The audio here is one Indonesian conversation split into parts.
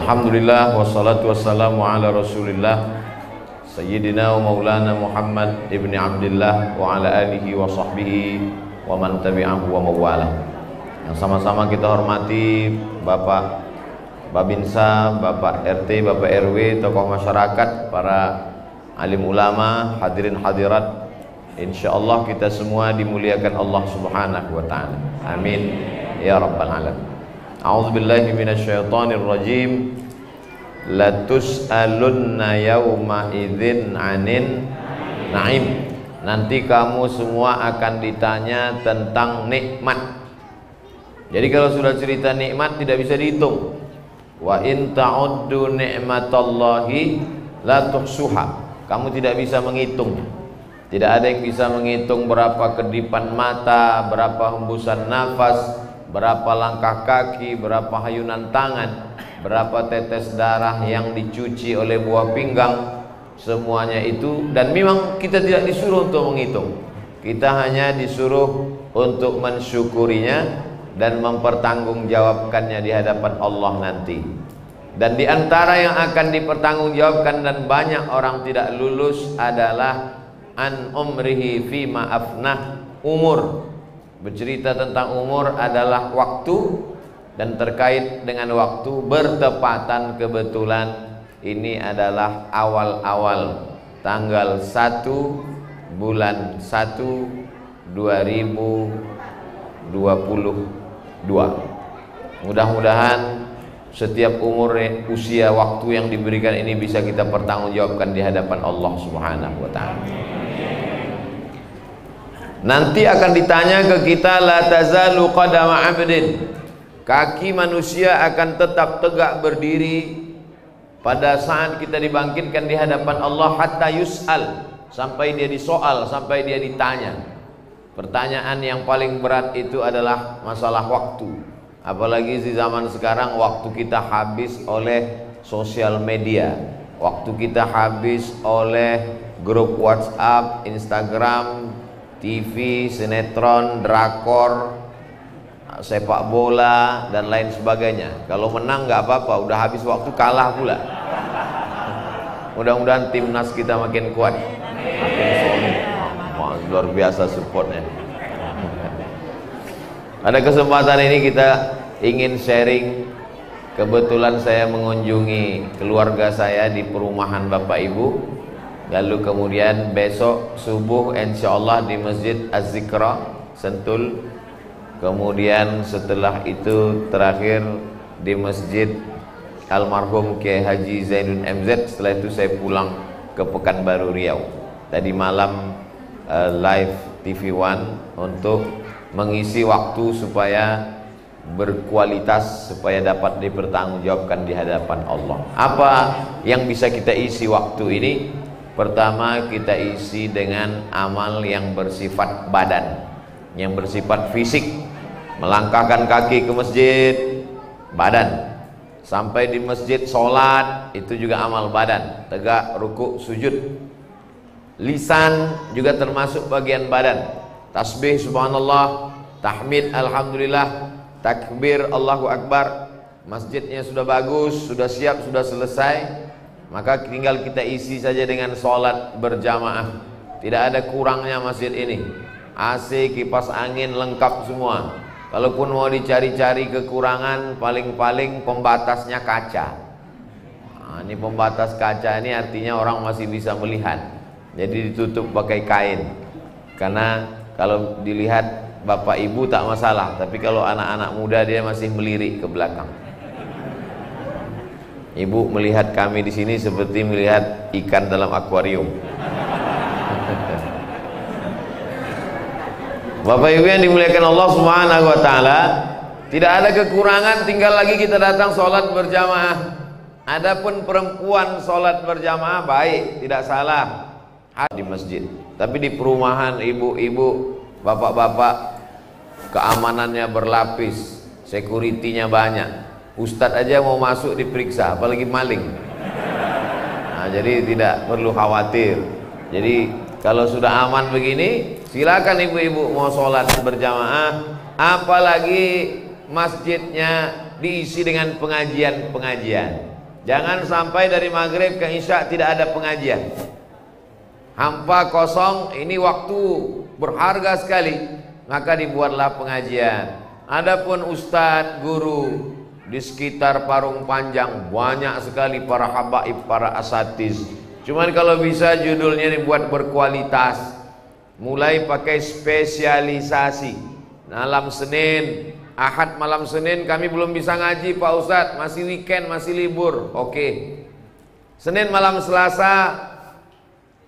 Alhamdulillah wassalatu wassalamu ala Rasulillah Sayyidina wa Maulana Muhammad ibni Abdillah wa ala alihi wa sahbihi wa man tabi'ahu wa mawala. Yang sama-sama kita hormati Bapak Babinsa, Bapak RT, Bapak RW, tokoh masyarakat, para alim ulama, hadirin hadirat. Insyaallah kita semua dimuliakan Allah Subhanahu wa taala. Amin ya rabbal alamin. A'udzu billahi minasyaitonir rajim. La tus'alunna yauma idzin 'anin na'im. Nanti kamu semua akan ditanya tentang nikmat. Jadi kalau sudah cerita nikmat tidak bisa dihitung. Wa in ta'uddu ni'matallahi la tuhsuha. Kamu tidak bisa menghitungnya. Tidak ada yang bisa menghitung berapa kedipan mata, berapa hembusan nafas, berapa langkah kaki, berapa hayunan tangan, berapa tetes darah yang dicuci oleh buah pinggang. Semuanya itu, dan memang kita tidak disuruh untuk menghitung. Kita hanya disuruh untuk mensyukurinya dan mempertanggungjawabkannya di hadapan Allah nanti. Dan di antara yang akan dipertanggungjawabkan dan banyak orang tidak lulus adalah an umrihi fima afnah, umur. Bercerita tentang umur adalah waktu, dan terkait dengan waktu bertepatan kebetulan ini adalah awal-awal tanggal 1 bulan 1 2022. Mudah-mudahan setiap umur, usia, waktu yang diberikan ini bisa kita pertanggungjawabkan di hadapan Allah Subhanahu wa taala. Nanti akan ditanya ke kita, la tazalu qadama 'abdin. Kaki manusia akan tetap tegak berdiri pada saat kita dibangkitkan di hadapan Allah, hatta yus'al, sampai dia disoal, sampai dia ditanya. Pertanyaan yang paling berat itu adalah masalah waktu. Apalagi di zaman sekarang, waktu kita habis oleh sosial media, waktu kita habis oleh grup WhatsApp, Instagram, TV, sinetron, drakor, sepak bola dan lain sebagainya. Kalau menang nggak apa-apa, udah habis waktu kalah pula. Mudah-mudahan timnas kita makin kuat, makin solid. Wah, luar biasa supportnya. Pada kesempatan ini kita ingin sharing. Kebetulan saya mengunjungi keluarga saya di perumahan Bapak Ibu. Lalu kemudian besok subuh insyaallah di Masjid Az-Zikra Sentul. Kemudian setelah itu terakhir di Masjid Almarhum Kiai Haji Zainuddin MZ. Setelah itu saya pulang ke Pekanbaru Riau. Tadi malam live TV One untuk mengisi waktu supaya berkualitas, supaya dapat dipertanggungjawabkan di hadapan Allah. Apa yang bisa kita isi waktu ini? Pertama, kita isi dengan amal yang bersifat badan, yang bersifat fisik. Melangkahkan kaki ke masjid, badan. Sampai di masjid sholat, itu juga amal badan. Tegak, rukuk, sujud. Lisan juga termasuk bagian badan. Tasbih subhanallah, tahmid alhamdulillah, takbir Allahu akbar. Masjidnya sudah bagus, sudah siap, sudah selesai. Maka tinggal kita isi saja dengan sholat berjamaah. Tidak ada kurangnya masjid ini. AC, kipas angin lengkap semua. Kalaupun mau dicari-cari kekurangan, paling-paling pembatasnya kaca. Nah, ini pembatas kaca ini artinya orang masih bisa melihat. Jadi ditutup pakai kain. Karena kalau dilihat bapak ibu tak masalah, tapi kalau anak-anak muda dia masih melirik ke belakang. Ibu melihat kami di sini seperti melihat ikan dalam akuarium. Bapak Ibu yang dimuliakan Allah Subhanahu wa taala, tidak ada kekurangan, tinggal lagi kita datang sholat berjamaah. Adapun perempuan sholat berjamaah baik, tidak salah di masjid. Tapi di perumahan ibu-ibu, bapak-bapak, keamanannya berlapis, security-nya banyak. Ustadz aja mau masuk diperiksa, apalagi maling. Nah, jadi tidak perlu khawatir. Jadi kalau sudah aman begini, silakan ibu-ibu mau sholat berjamaah. Apalagi masjidnya diisi dengan pengajian-pengajian. Jangan sampai dari maghrib ke isya tidak ada pengajian. Hampa kosong, ini waktu berharga sekali, maka dibuatlah pengajian. Adapun ustadz, guru di sekitar Parung Panjang banyak sekali para habaib, para asatiz. Cuman kalau bisa judulnya dibuat berkualitas, mulai pakai spesialisasi. Malam Senin, Ahad malam Senin kami belum bisa ngaji Pak Ustadz, masih weekend, masih libur. Oke. Senin malam Selasa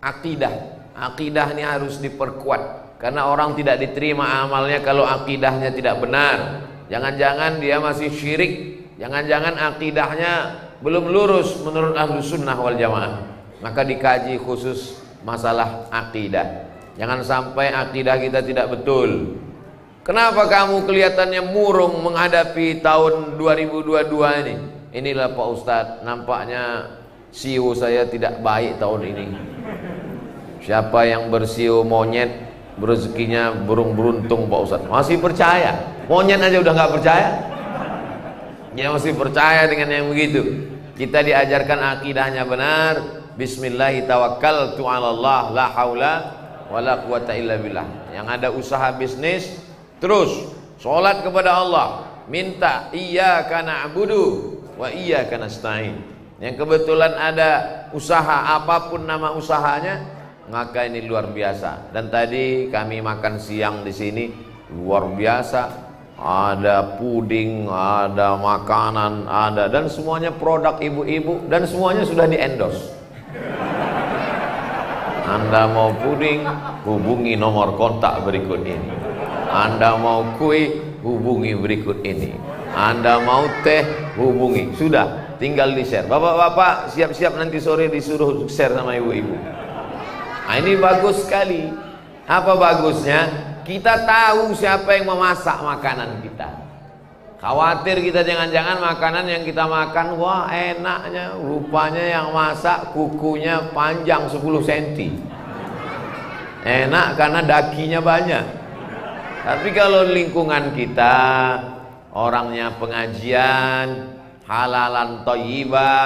akidah. Akidah ini harus diperkuat. Karena orang tidak diterima amalnya kalau akidahnya tidak benar. Jangan-jangan dia masih syirik, jangan-jangan akidahnya belum lurus menurut Ahlus Sunnah wal Jamaah. Maka dikaji khusus masalah akidah. Jangan sampai akidah kita tidak betul. Kenapa kamu kelihatannya murung menghadapi tahun 2022 ini? Inilah Pak Ustadz, nampaknya siu saya tidak baik tahun ini. Siapa yang bersiu monyet, rezekinya burung beruntung Pak Ustadz. Masih percaya? Monyet aja udah nggak percaya. Dia masih percaya dengan yang begitu. Kita diajarkan akidahnya benar. Bismillahirrahmanirrahim. 'Alallah la haula wala quwata illa billah. Yang ada usaha bisnis terus sholat kepada Allah, minta iyyaka na'budu wa iyyaka nasta'in. Yang kebetulan ada usaha apapun nama usahanya, maka ini luar biasa. Dan tadi kami makan siang di sini luar biasa. Ada puding, ada makanan, ada, dan semuanya produk ibu-ibu, dan semuanya sudah di-endorse. Anda mau puding, hubungi nomor kontak berikut ini. Anda mau kue, hubungi berikut ini. Anda mau teh, hubungi. Sudah, tinggal di-share. Bapak-bapak siap-siap nanti sore disuruh share sama ibu-ibu. Nah, ini bagus sekali. Apa bagusnya? Kita tahu siapa yang memasak makanan kita. Khawatir kita jangan-jangan makanan yang kita makan, wah enaknya, rupanya yang masak kukunya panjang 10 cm. Enak karena dakinya banyak. Tapi kalau lingkungan kita orangnya pengajian, halalan thayyibah,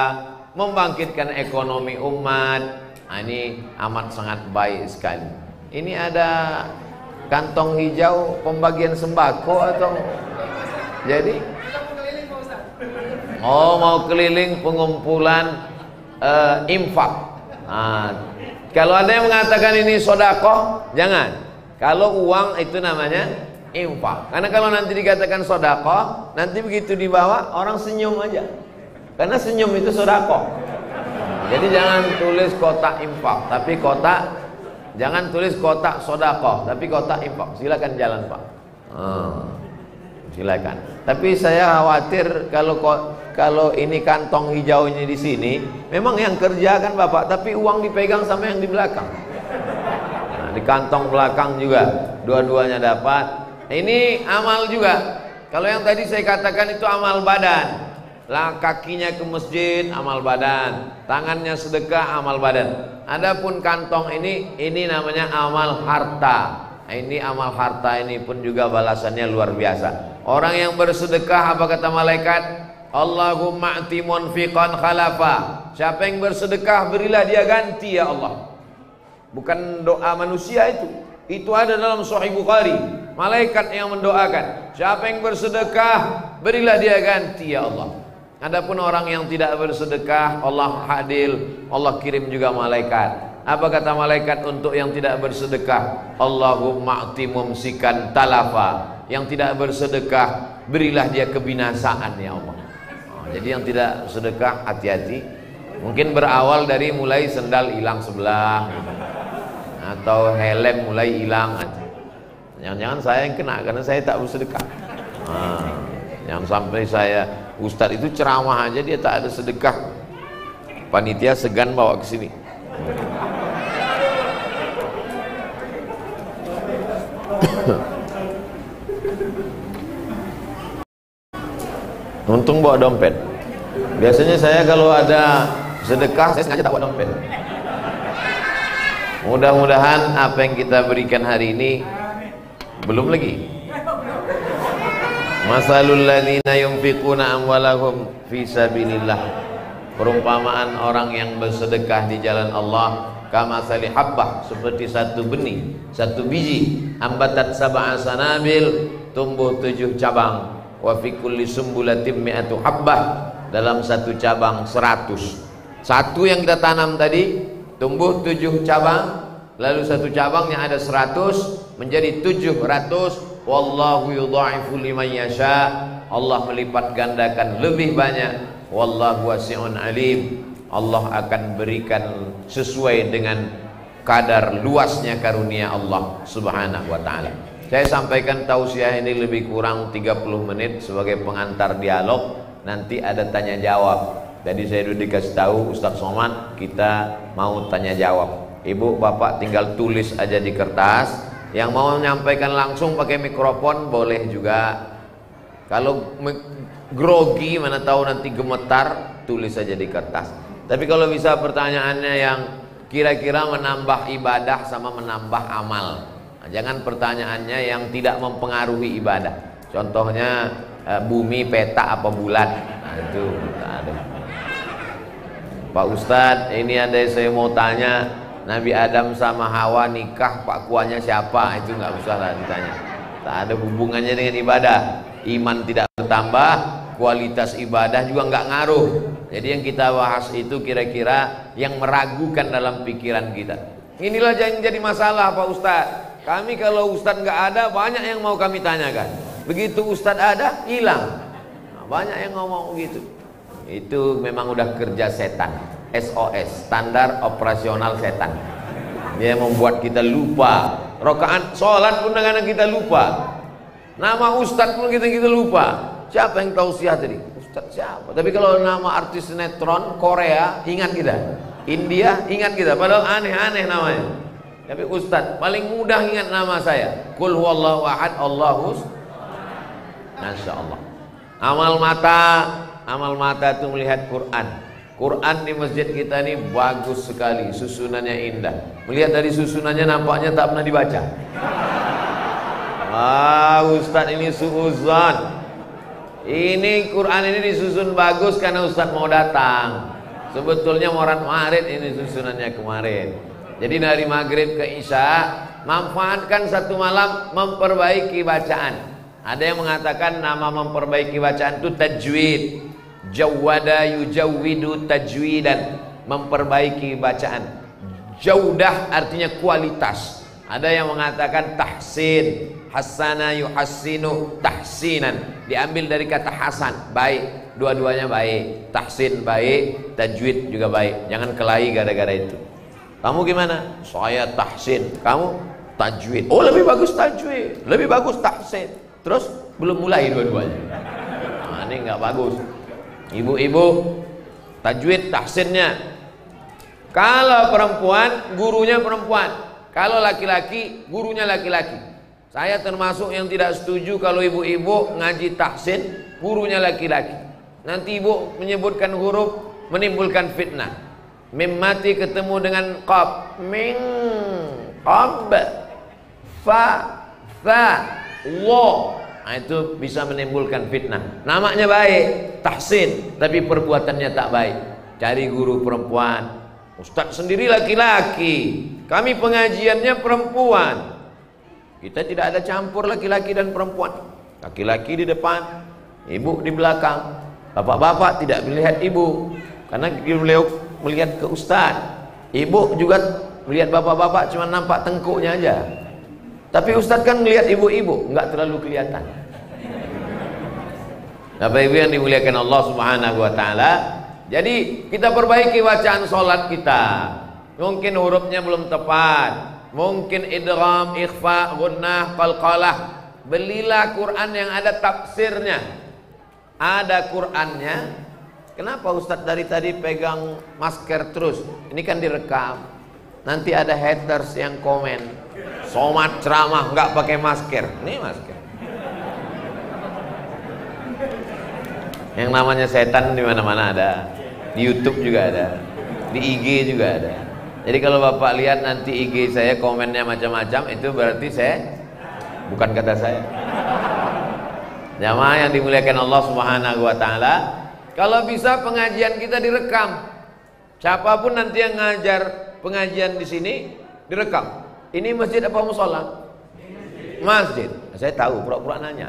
membangkitkan ekonomi umat, nah ini amat sangat baik sekali. Ini ada kantong hijau pembagian sembako atau jadi? Oh, mau keliling pengumpulan infak. Nah, kalau ada yang mengatakan ini sodakoh, jangan. Kalau uang itu namanya infak. Karena kalau nanti dikatakan sodakoh, nanti begitu dibawa orang senyum aja. Karena senyum itu sodakoh. Jadi jangan tulis kotak infak, tapi kotak. Jangan tulis kotak sodakoh, tapi kotak infak. Silakan jalan Pak. Silakan. Tapi saya khawatir kalau ini kantong hijau ini di sini, memang yang kerja kan Bapak, tapi uang dipegang sama yang di belakang. Nah, di kantong belakang juga, dua-duanya dapat. Ini amal juga. Kalau yang tadi saya katakan itu amal badan. Lah kakinya ke masjid, amal badan. Tangannya sedekah, amal badan. Adapun kantong ini namanya amal harta. Ini amal harta ini pun juga balasannya luar biasa. Orang yang bersedekah, apa kata malaikat? Allahumma a'ti munfiqan khalafa. Siapa yang bersedekah, berilah dia ganti ya Allah. Bukan doa manusia itu. Itu ada dalam Sahih Bukhari. Malaikat yang mendoakan. Siapa yang bersedekah, berilah dia ganti ya Allah. Adapun orang yang tidak bersedekah, Allah adil, Allah kirim juga malaikat. Apa kata malaikat untuk yang tidak bersedekah? Allahumma a'ti mumsikan talafa. Yang tidak bersedekah, berilah dia kebinasaan ya Allah. Jadi yang tidak sedekah hati-hati. Mungkin berawal dari mulai sendal hilang sebelah, atau helm mulai hilang. Jangan-jangan saya yang kena karena saya tak bersedekah. Jangan sampai saya, Ustadz itu ceramah aja dia tak ada sedekah, panitia segan bawa ke sini. Untung bawa dompet. Biasanya saya kalau ada sedekah saya sengaja tak bawa dompet. Mudah-mudahan apa yang kita berikan hari ini, belum lagi. Masalul ladzina yunfiquna amwalahum fi sabilillah Perumpamaan orang yang bersedekah di jalan Allah, kamatsali habbah, seperti satu benih, satu biji, ambatat sab'a sanabil, tumbuh 7 cabang, wa fi kulli sumbulatin mi'atu habbah, dalam satu cabang 100. Satu yang kita tanam tadi tumbuh 7 cabang, lalu satu cabangnya ada 100, menjadi 700. Wallahu yudha'ifu liman yasha, Allah melipat gandakan lebih banyak. Wallahu wasi'un alim, Allah akan berikan sesuai dengan kadar luasnya karunia Allah subhanahu wa ta'ala. Saya sampaikan tausiah ini lebih kurang 30 menit sebagai pengantar dialog. Nanti ada tanya jawab. Jadi saya sudah dikasih tahu Ustaz Somad, kita mau tanya jawab. Ibu bapak tinggal tulis aja di kertas. Yang mau menyampaikan langsung pakai mikrofon boleh juga. Kalau grogi, mana tahu nanti gemetar, tulis saja di kertas. Tapi kalau bisa pertanyaannya yang kira-kira menambah ibadah sama menambah amal. Nah, jangan pertanyaannya yang tidak mempengaruhi ibadah. Contohnya bumi peta apa bulan. Nah, itu ada. Pak Ustadz, ini ada saya mau tanya, Nabi Adam sama Hawa nikah, Pak Kuanya siapa? Itu nggak usah lah ditanya. Tak ada hubungannya dengan ibadah. Iman tidak bertambah, kualitas ibadah juga nggak ngaruh. Jadi yang kita bahas itu kira-kira yang meragukan dalam pikiran kita. Inilah yang jadi masalah Pak Ustadz. Kami kalau Ustadz nggak ada, banyak yang mau kami tanyakan. Begitu Ustadz ada, hilang. Nah, banyak yang ngomong begitu. Itu memang udah kerja setan. SOS, standar operasional setan. Dia membuat kita lupa. Rakaat sholat pun kadang kita lupa. Nama Ustadz pun kita lupa. Siapa yang tausiah tadi? Ustadz siapa? Tapi kalau nama artis sinetron Korea, ingat kita. India, ingat kita. Padahal aneh-aneh namanya. Tapi Ustadz paling mudah ingat nama saya. Qul huwallahu ahad, Allahus. Masya Allah. Amal mata itu melihat Quran. Quran di masjid kita ini bagus sekali, susunannya indah. Melihat dari susunannya nampaknya tak pernah dibaca. Ustadz ini suuzan. Ini Quran ini disusun bagus karena Ustadz mau datang. Sebetulnya Maret ini susunannya kemarin. Jadi dari maghrib ke isya, manfaatkan satu malam memperbaiki bacaan. Ada yang mengatakan nama memperbaiki bacaan itu tajwid. Jawwada yujawwidu tajwidan, memperbaiki bacaan. Jaudah artinya kualitas. Ada yang mengatakan tahsin, hasana yuhassinu tahsinan, diambil dari kata hasan, baik. Dua-duanya baik. Tahsin baik, tajwid juga baik. Jangan kelahi gara-gara itu. Kamu gimana? Saya tahsin, kamu tajwid. Oh, lebih bagus tajwid, lebih bagus tahsin. Terus belum mulai dua-duanya. Nah, ini nggak bagus. Ibu-ibu, tajwid tahsinnya. Kalau perempuan, gurunya perempuan. Kalau laki-laki, gurunya laki-laki. Saya termasuk yang tidak setuju kalau ibu-ibu ngaji tahsin, gurunya laki-laki. Nanti ibu menyebutkan huruf, menimbulkan fitnah. Mim mati ketemu dengan qaf, min, qab, fa, tha, wa. Nah, itu bisa menimbulkan fitnah. Namanya baik, tahsin, tapi perbuatannya tak baik. Cari guru perempuan. Ustadz sendiri laki-laki, kami pengajiannya perempuan. Kita tidak ada campur laki-laki dan perempuan. Laki-laki di depan, ibu di belakang. Bapak-bapak tidak melihat ibu, karena beliau melihat ke ustadz. Ibu juga melihat bapak-bapak cuma nampak tengkuknya aja. Tapi ustadz kan melihat ibu-ibu, nggak terlalu kelihatan. Bapak ibu yang dimuliakan Allah Subhanahu wa taala. Jadi kita perbaiki bacaan sholat kita. Mungkin hurufnya belum tepat, mungkin idgham, ikhfa, gunnah, qalqalah. Belilah Quran yang ada tafsirnya. Ada Qurannya. Kenapa ustadz dari tadi pegang masker terus? Ini kan direkam. Nanti ada haters yang komen, Somad ceramah nggak pakai masker. Ini masker. Yang namanya setan di mana-mana ada. Di YouTube juga ada. Di IG juga ada. Jadi kalau Bapak lihat nanti IG saya komennya macam-macam, itu berarti saya, bukan kata saya. Jamaah yang dimuliakan Allah Subhanahu wa taala, Kalau bisa pengajian kita direkam. Siapapun nanti yang ngajar pengajian di sini direkam. Ini masjid apa musola? Masjid. Saya tahu, pura-pura nanya.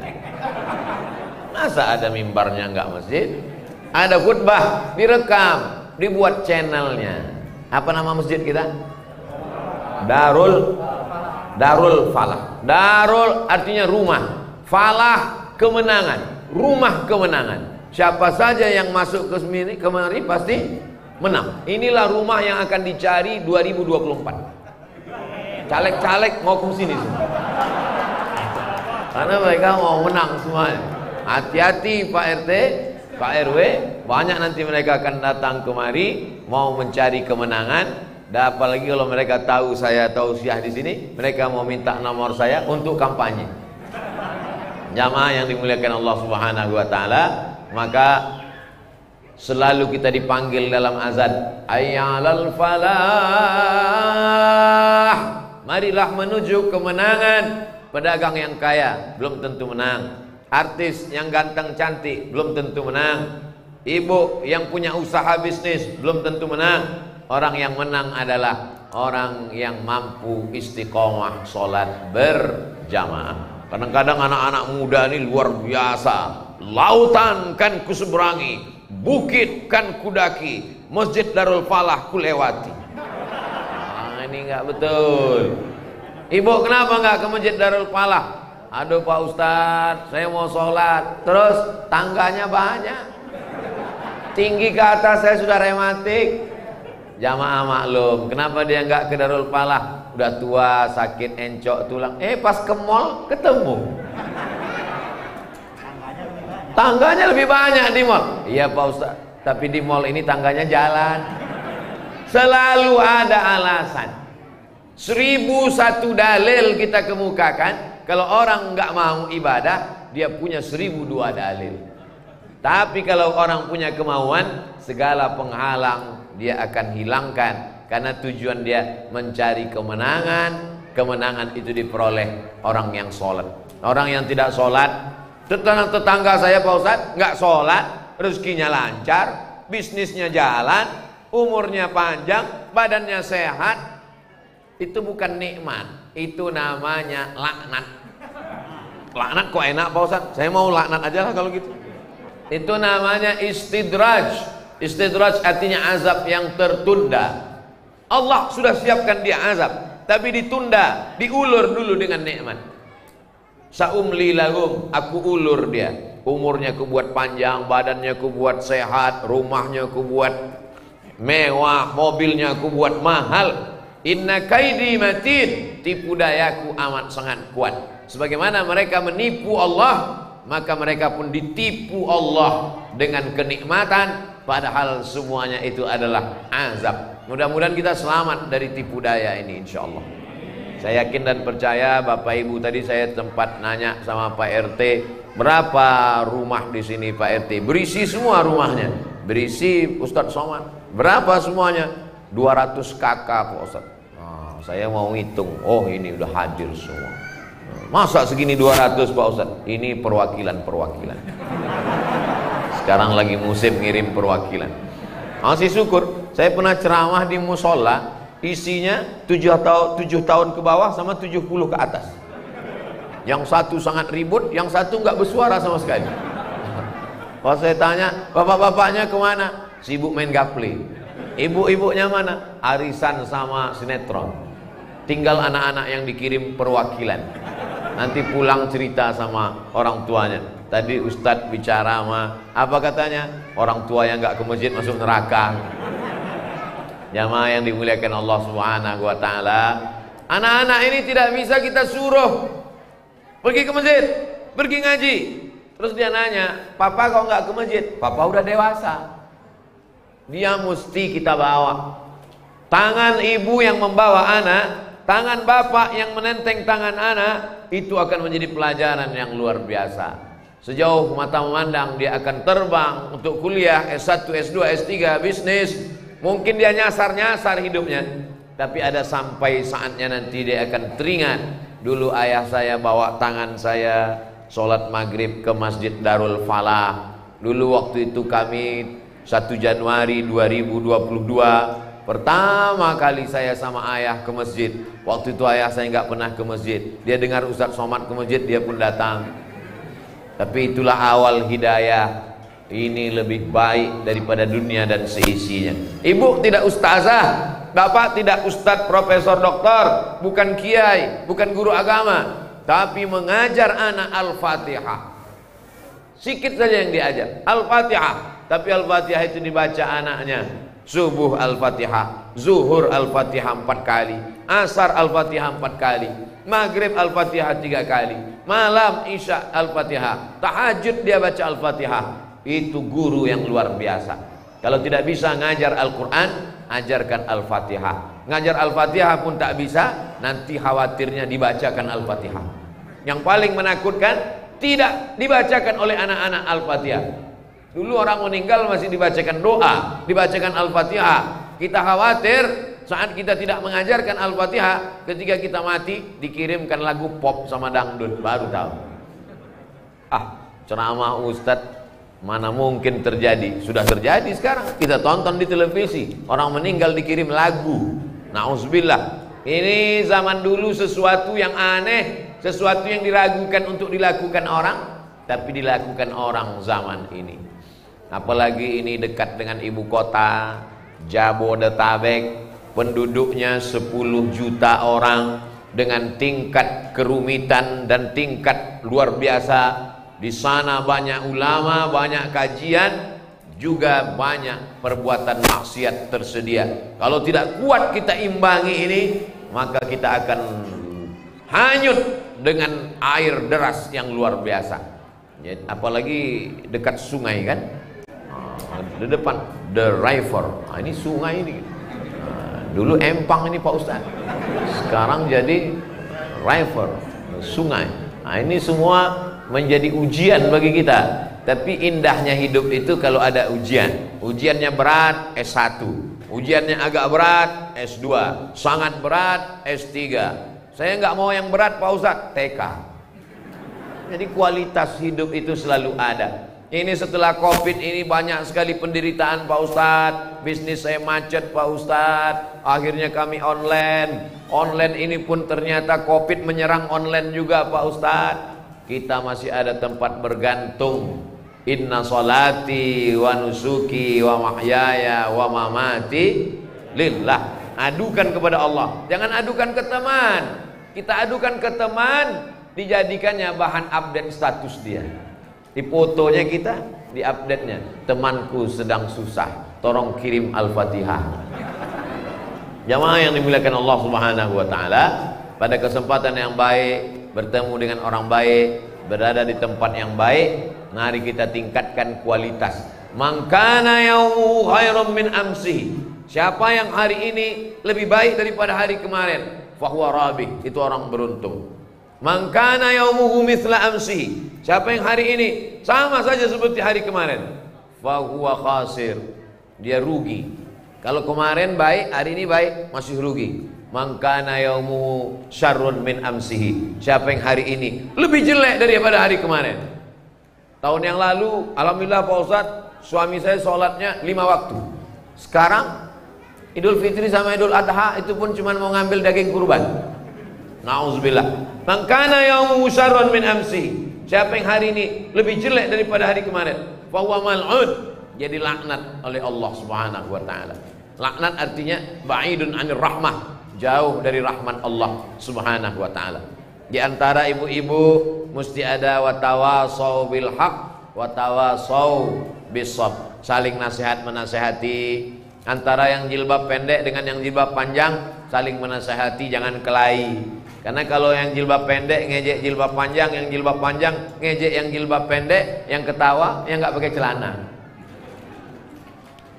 Masa ada mimbarnya enggak masjid? Ada khutbah direkam, dibuat channelnya. Apa nama masjid kita? Darul Falah. Darul artinya rumah, Falah kemenangan, rumah kemenangan. Siapa saja yang masuk ke sini kemari pasti menang. Inilah rumah yang akan dicari 2024. Caleg-caleg mau ke sini semua. Karena mereka mau menang semuanya. Hati-hati Pak RT, Pak RW, banyak nanti mereka akan datang kemari mau mencari kemenangan. Dan apalagi kalau mereka tahu saya tausiah di sini, mereka mau minta nomor saya untuk kampanye. Jamaah yang dimuliakan Allah Subhanahu wa taala, maka selalu kita dipanggil dalam azan, ayyalal falah. Marilah menuju kemenangan. Pedagang yang kaya belum tentu menang. Artis yang ganteng cantik belum tentu menang. Ibu yang punya usaha bisnis belum tentu menang. Orang yang menang adalah orang yang mampu istiqomah sholat berjamaah. Kadang-kadang anak-anak muda ini luar biasa. Lautan kan kuseberangi, bukit kan kudaki, Masjid Darul Falah kulewati. Ini nggak betul. Ibu kenapa nggak ke Masjid Darul Falah? Aduh Pak Ustadz, saya mau sholat, terus tangganya banyak, tinggi ke atas, saya sudah rematik. Jamaah maklum, kenapa dia nggak ke Darul Falah? Udah tua, sakit, encok tulang. Pas ke mall ketemu. Tangganya lebih banyak di mall. Iya Pak Ustadz, tapi di mall ini tangganya jalan. Selalu ada alasan. 1001 dalil kita kemukakan. Kalau orang nggak mau ibadah, dia punya 1002 dalil. Tapi kalau orang punya kemauan, segala penghalang dia akan hilangkan. Karena tujuan dia mencari kemenangan. Kemenangan itu diperoleh orang yang sholat. Orang yang tidak sholat, tetangga saya Pak Ustadz nggak sholat, rezekinya lancar, bisnisnya jalan, umurnya panjang, badannya sehat. Itu bukan nikmat, itu namanya laknat. Laknat kok enak Pak Ustadz? Saya mau laknat aja lah kalau gitu. Itu namanya istidraj. Istidraj artinya azab yang tertunda. Allah sudah siapkan dia azab, tapi ditunda, diulur dulu dengan nikmat. Saumli lahum, aku ulur dia. Umurnya kubuat panjang, badannya kubuat sehat, rumahnya kubuat mewah, mobilnya kubuat mahal. Inna kaidi matin, tipu dayaku amat sangat kuat. Sebagaimana mereka menipu Allah, maka mereka pun ditipu Allah dengan kenikmatan, padahal semuanya itu adalah azab. Mudah-mudahan kita selamat dari tipu daya ini insyaallah. Saya yakin dan percaya Bapak Ibu, tadi saya tempat nanya sama Pak RT, berapa rumah di sini Pak RT? Berisi semua rumahnya. Berisi Ustadz Somad. Berapa semuanya? 200 kakak Pak Ustadz. Saya mau ngitung, oh ini udah hadir semua. Masa segini 200 Pak Ustadz? Ini perwakilan-perwakilan. Sekarang lagi musim ngirim perwakilan. Masih syukur, saya pernah ceramah di musola, isinya 7 tahun ke bawah sama 70 ke atas. Yang satu sangat ribut, yang satu nggak bersuara sama sekali. Kalau saya tanya, bapak-bapaknya kemana? Sibuk main gaple. Ibu-ibunya mana? Arisan sama sinetron. Tinggal anak-anak yang dikirim perwakilan. Nanti pulang cerita sama orang tuanya. Tadi Ustadz bicara sama, apa katanya? Orang tua yang nggak ke masjid masuk neraka. Jamaah yang dimuliakan Allah Subhanahu wa taala, anak-anak ini tidak bisa kita suruh pergi ke masjid, pergi ngaji. Terus dia nanya, "Papa kok nggak ke masjid?" Papa udah dewasa. Dia mesti kita bawa. Tangan ibu yang membawa anak, tangan bapak yang menenteng tangan anak, itu akan menjadi pelajaran yang luar biasa. Sejauh mata memandang dia akan terbang untuk kuliah S1, S2, S3, bisnis. Mungkin dia nyasar-nyasar hidupnya, tapi ada sampai saatnya nanti dia akan teringat, dulu ayah saya bawa tangan saya sholat maghrib ke Masjid Darul Falah. Dulu waktu itu kami 1 Januari 2022 pertama kali saya sama ayah ke masjid. Waktu itu ayah saya nggak pernah ke masjid. Dia dengar Ustadz Somad ke masjid, dia pun datang. Tapi itulah awal hidayah. Ini lebih baik daripada dunia dan seisinya. Ibu tidak ustazah, bapak tidak ustadz, profesor, doktor, bukan kiai, bukan guru agama, tapi mengajar anak Al-Fatihah. Sikit saja yang diajar Al-Fatihah, tapi Al-Fatihah itu dibaca anaknya. Subuh Al-Fatihah, zuhur Al-Fatihah 4 kali, asar Al-Fatihah 4 kali, maghrib Al-Fatihah 3 kali, malam isya Al-Fatihah, tahajud dia baca Al-Fatihah. Itu guru yang luar biasa. Kalau tidak bisa ngajar Al-Quran, ajarkan Al-Fatihah. Ngajar Al-Fatihah pun tak bisa, nanti khawatirnya dibacakan Al-Fatihah. Yang paling menakutkan, tidak dibacakan oleh anak-anak Al-Fatihah. Dulu orang meninggal masih dibacakan doa, dibacakan Al-Fatihah. Kita khawatir saat kita tidak mengajarkan Al-Fatihah, ketika kita mati dikirimkan lagu pop sama dangdut, baru tahu. Ceramah Ustadz mana mungkin terjadi? Sudah terjadi sekarang. Kita tonton di televisi, orang meninggal dikirim lagu. Nauzubillah. Ini zaman dulu sesuatu yang aneh, sesuatu yang diragukan untuk dilakukan orang, tapi dilakukan orang zaman ini. Apalagi ini dekat dengan ibu kota Jabodetabek, penduduknya 10 juta orang, dengan tingkat kerumitan dan tingkat luar biasa. Di sana banyak ulama, banyak kajian, juga banyak perbuatan maksiat tersedia. Kalau tidak kuat kita imbangi ini, maka kita akan hanyut dengan air deras yang luar biasa. Apalagi dekat sungai kan, di depan the river. Ini sungai ini. Dulu empang ini Pak Ustaz, sekarang jadi river, sungai. Ini semua menjadi ujian bagi kita. Tapi indahnya hidup itu kalau ada ujian. Ujiannya berat S1, ujiannya agak berat S2, sangat berat S3. Saya nggak mau yang berat Pak Ustadz, TK. Jadi kualitas hidup itu selalu ada. Ini setelah Covid ini banyak sekali penderitaan Pak Ustadz. Bisnis saya macet Pak Ustadz. Akhirnya kami online. Online ini pun ternyata Covid menyerang online juga Pak Ustadz. Kita masih ada tempat bergantung. Inna salati wa nusuki wa mahyaya wa mamati lillah. Adukan kepada Allah, jangan adukan ke teman. Kita adukan ke teman, dijadikannya bahan update status dia. Di fotonya kita, di update-nya, temanku sedang susah, tolong kirim Al-Fatihah. Jamaah yang dimuliakan Allah Subhanahu wa taala, pada kesempatan yang baik, bertemu dengan orang baik, berada di tempat yang baik, mari kita tingkatkan kualitas. Man kana yaumu khairum min amsi. Siapa yang hari ini lebih baik daripada hari kemarin, fahuwa rabih, itu orang beruntung. Man kana yaumuhu mithla amsi. Siapa yang hari ini sama saja seperti hari kemarin, fahuwa khasir, dia rugi. Kalau kemarin baik, hari ini baik, masih rugi. Man kana yaumuhu syarrun min amsihi. Siapa yang hari ini lebih jelek daripada hari kemarin. Tahun yang lalu, alhamdulillah Pak Ustadz, suami saya sholatnya 5 waktu. Sekarang Idul Fitri sama Idul Adha itu pun cuma mau ngambil daging kurban. Nauzubillah. Man kana yaumuhu syarrun min amsihi. Siapa yang hari ini lebih jelek daripada hari kemarin, fa huwa mal'un, jadi laknat oleh Allah Subhanahu wa taala. Laknat artinya ba'idun 'anir rahmah, jauh dari rahmat Allah Subhanahu wa taala. Di antara ibu-ibu mesti ada watawasau bil haq watawasau bis sabr, saling nasihat menasehati. Antara yang jilbab pendek dengan yang jilbab panjang saling menasehati, jangan kelahi. Karena kalau yang jilbab pendek ngejek jilbab panjang, yang jilbab panjang ngejek yang jilbab pendek, yang ketawa yang nggak pakai celana.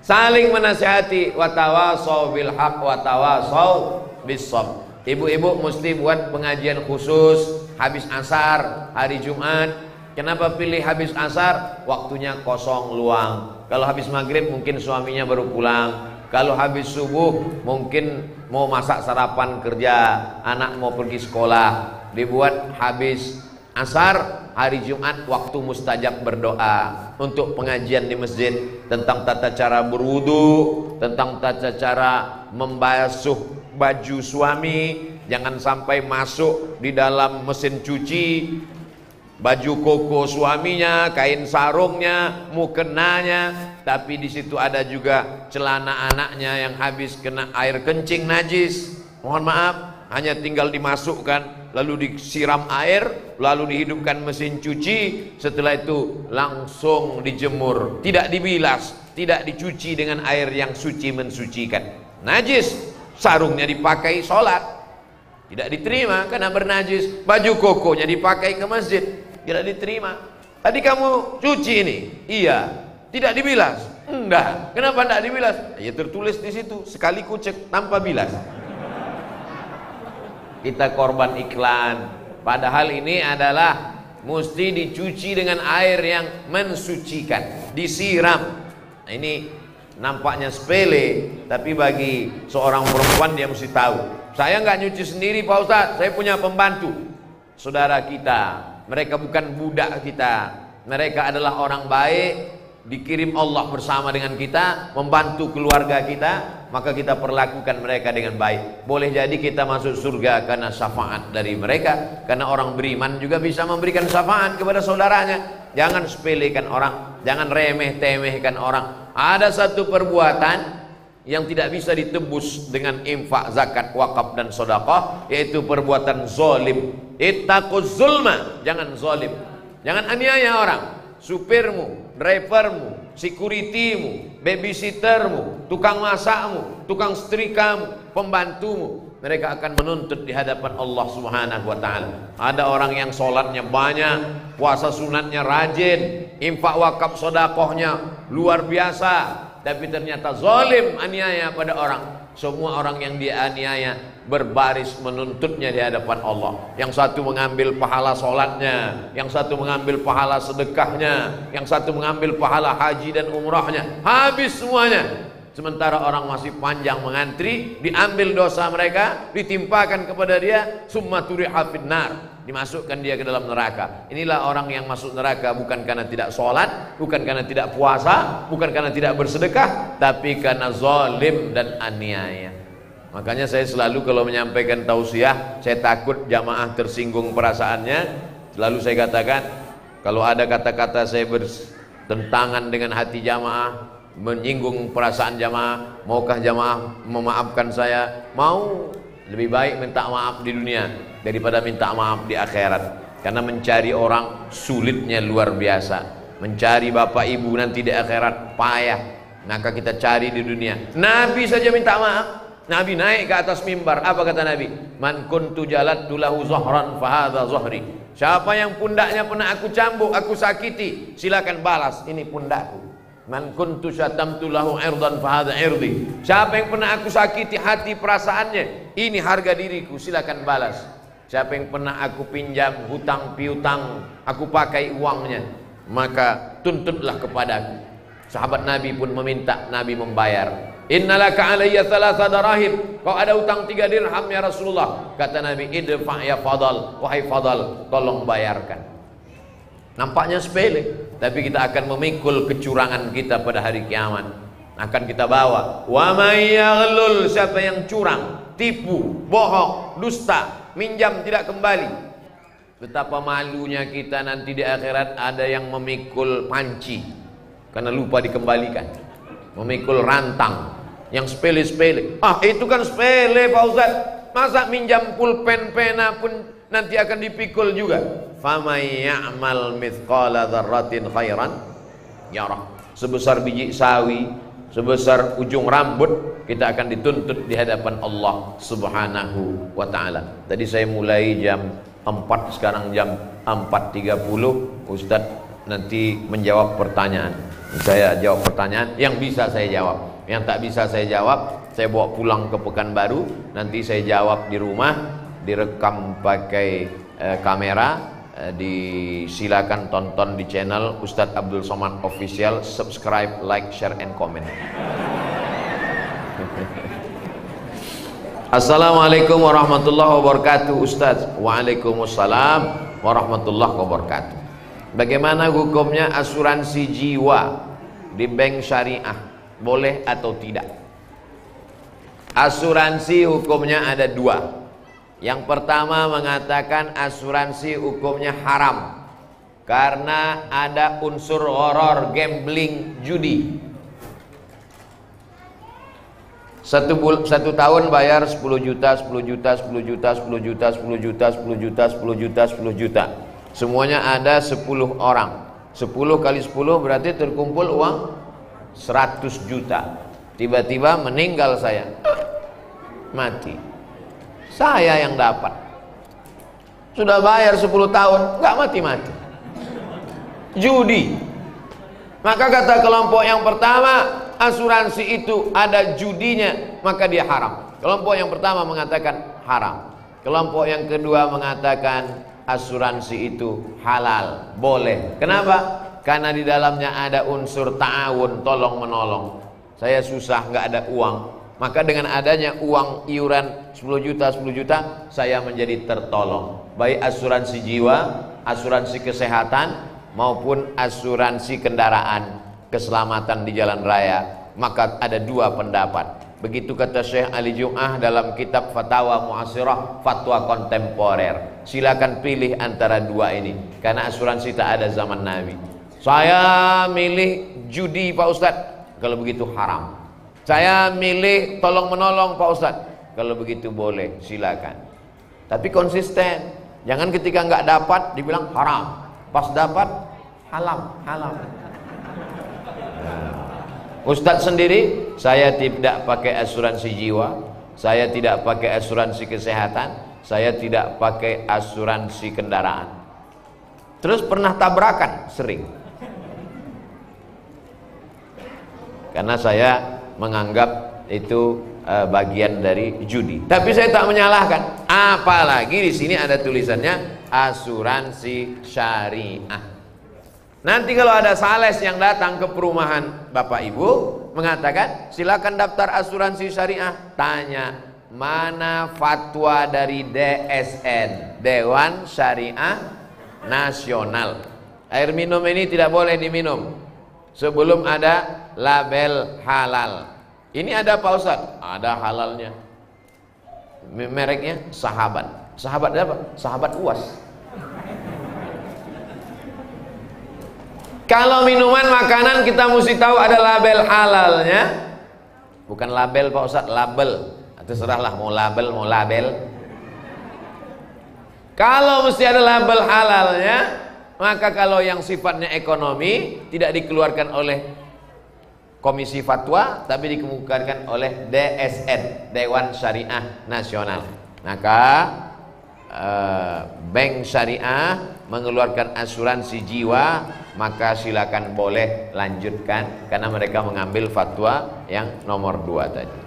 Saling menasihati, watawasau bil haq watawasau bis sabr. Ibu-ibu mesti buat pengajian khusus habis asar hari Jumat. Kenapa pilih habis asar? Waktunya kosong luang. Kalau habis maghrib mungkin suaminya baru pulang. Kalau habis subuh mungkin mau masak sarapan kerja, anak mau pergi sekolah. Dibuat habis Asar hari Jumat waktu mustajab berdoa, untuk pengajian di masjid tentang tata cara berwudu, tentang tata cara membasuh baju suami, jangan sampai masuk di dalam mesin cuci baju koko suaminya, kain sarungnya, mukenanya, tapi di situ ada juga celana anaknya yang habis kena air kencing najis. Mohon maaf, hanya tinggal dimasukkan, lalu disiram air, lalu dihidupkan mesin cuci, setelah itu langsung dijemur, tidak dibilas, tidak dicuci dengan air yang suci mensucikan. Najis, sarungnya dipakai sholat, tidak diterima karena bernajis. Baju kokonya dipakai ke masjid, tidak diterima. Tadi kamu cuci ini, iya, tidak dibilas, enggak. Kenapa enggak dibilas? Ya tertulis di situ, sekali kucek tanpa bilas. Kita korban iklan, padahal ini adalah mesti dicuci dengan air yang mensucikan, disiram. Nah, ini nampaknya sepele, tapi bagi seorang perempuan dia mesti tahu. Saya nggak nyuci sendiri Pak Ustadz, saya punya pembantu. Saudara kita, mereka bukan budak kita, mereka adalah orang baik, dikirim Allah bersama dengan kita, membantu keluarga kita, maka kita perlakukan mereka dengan baik. Boleh jadi kita masuk surga karena syafaat dari mereka, karena orang beriman juga bisa memberikan syafaat kepada saudaranya. Jangan sepelekan orang, jangan remeh-temehkan orang. Ada satu perbuatan yang tidak bisa ditebus dengan infak, zakat, wakaf dan sedekah, yaitu perbuatan zalim. Ittaquz zulma, jangan zalim, jangan aniaya orang. Supirmu, drivermu, securitymu, babysittermu, tukang masakmu, tukang setrikamu, pembantumu, mereka akan menuntut di hadapan Allah Subhanahu wa ta'ala. Ada orang yang sholatnya banyak, puasa sunatnya rajin, infak wakaf sedekahnya luar biasa, tapi ternyata zalim, aniaya pada orang. Semua orang yang dianiaya berbaris menuntutnya di hadapan Allah. Yang satu mengambil pahala sholatnya, yang satu mengambil pahala sedekahnya, yang satu mengambil pahala haji dan umrahnya, habis semuanya. Sementara orang masih panjang mengantri, diambil dosa mereka, ditimpakan kepada dia, summa turiha finnar, dimasukkan dia ke dalam neraka. Inilah orang yang masuk neraka bukan karena tidak sholat, bukan karena tidak puasa, bukan karena tidak bersedekah, tapi karena zalim dan aniaya. Makanya saya selalu kalau menyampaikan tausiah, saya takut jamaah tersinggung perasaannya. Selalu saya katakan, kalau ada kata-kata saya bertentangan dengan hati jamaah, menyinggung perasaan jamaah, maukah jamaah memaafkan saya? Mau, lebih baik minta maaf di dunia daripada minta maaf di akhirat. Karena mencari orang sulitnya luar biasa, mencari bapak ibu nanti di akhirat payah. Maka kita cari di dunia. Nabi saja minta maaf. Nabi naik ke atas mimbar, apa kata Nabi? Man kuntu jalattu lahu zahran fahadha zahri. Siapa yang pundaknya pernah aku cambuk, aku sakiti, silakan balas, ini pundakku. Man kuntu syatamtu lahu irdan fahadha irdi. Siapa yang pernah aku sakiti hati perasaannya, ini harga diriku, silakan balas. Siapa yang pernah aku pinjam hutang piutang, aku pakai uangnya, maka tuntutlah kepadaku. Sahabat Nabi pun meminta, Nabi membayar. Innalaka alayya thalatha darahim, kau ada utang 3 dirham ya Rasulullah. Kata Nabi, idfa ya Fadal, wahai Fadal, tolong bayarkan. Nampaknya sepele, tapi kita akan memikul kecurangan kita pada hari kiamat. Akan kita bawa. Wa may yaghlul, siapa yang curang, tipu, bohong, dusta, minjam tidak kembali. Betapa malunya kita nanti di akhirat. Ada yang memikul panci karena lupa dikembalikan, memikul rantang yang sepele-sepele. Ah, itu kan sepele Pak Ustaz. Masa minjam pulpen pena pun nanti akan dipikul juga. Famay ya'mal mithqala dzarratin khairan yarah. Sebesar biji sawi, sebesar ujung rambut, kita akan dituntut di hadapan Allah Subhanahu wa ta'ala. Tadi saya mulai jam 4, sekarang jam 4.30. Ustaz nanti menjawab pertanyaan. Saya jawab pertanyaan yang bisa saya jawab. Yang tak bisa saya jawab, saya bawa pulang ke Pekanbaru. Nanti saya jawab di rumah, direkam pakai kamera. Disilakan tonton di channel Ustadz Abdul Somad Official. Subscribe, like, share, and comment. Assalamualaikum warahmatullahi wabarakatuh Ustadz. Waalaikumsalam warahmatullahi wabarakatuh. Bagaimana hukumnya asuransi jiwa di bank syariah? Boleh atau tidak? Asuransi hukumnya ada dua. Yang pertama mengatakan asuransi hukumnya haram karena ada unsur horor, gambling, judi. Satu tahun bayar 10 juta, 10 juta, 10 juta, 10 juta, 10 juta, 10 juta, 10 juta, 10 juta. Semuanya ada 10 orang. 10 kali 10 berarti terkumpul uang 100 juta. Tiba-tiba meninggal saya. Mati. Saya yang dapat. Sudah bayar 10 tahun, nggak mati-mati. Judi. Maka kata kelompok yang pertama, asuransi itu ada judinya, maka dia haram. Kelompok yang pertama mengatakan haram. Kelompok yang kedua mengatakan asuransi itu halal, boleh. Kenapa? Karena di dalamnya ada unsur ta'awun, tolong menolong. Saya susah, nggak ada uang. Maka dengan adanya uang iuran 10 juta, 10 juta, saya menjadi tertolong. Baik asuransi jiwa, asuransi kesehatan, maupun asuransi kendaraan, keselamatan di jalan raya. Maka ada dua pendapat. Begitu kata Syekh Ali Jum'ah dalam kitab Fatawa Mu'asirah, fatwa kontemporer. Silakan pilih antara dua ini, karena asuransi tak ada zaman Nabi. Saya milih judi Pak Ustadz, kalau begitu haram. Saya milih tolong menolong Pak Ustadz, kalau begitu boleh, silakan. Tapi konsisten. Jangan ketika nggak dapat dibilang haram, pas dapat halal. Ustadz sendiri, saya tidak pakai asuransi jiwa, saya tidak pakai asuransi kesehatan, saya tidak pakai asuransi kendaraan. Terus pernah tabrakan? Sering. Karena saya menganggap itu bagian dari judi. Tapi saya tak menyalahkan. Apalagi di sini ada tulisannya asuransi syariah. Nanti kalau ada sales yang datang ke perumahan Bapak Ibu mengatakan silakan daftar asuransi syariah, tanya mana fatwa dari DSN, Dewan Syariah Nasional. Air minum ini tidak boleh diminum sebelum ada label halal. Ini ada Pak Ustadz? Ada halalnya. Mereknya Sahabat. Sahabat apa? Sahabat UAS. Kalau minuman makanan kita mesti tahu ada label halalnya. Bukan label Pak Ustadz, label. Terserahlah mau label mau label. Kalau mesti ada label halalnya, maka kalau yang sifatnya ekonomi tidak dikeluarkan oleh Komisi Fatwa, tapi dikemukakan oleh DSN, Dewan Syariah Nasional. Maka bank syariah mengeluarkan asuransi jiwa, maka silakan boleh lanjutkan karena mereka mengambil fatwa yang nomor 2 tadi.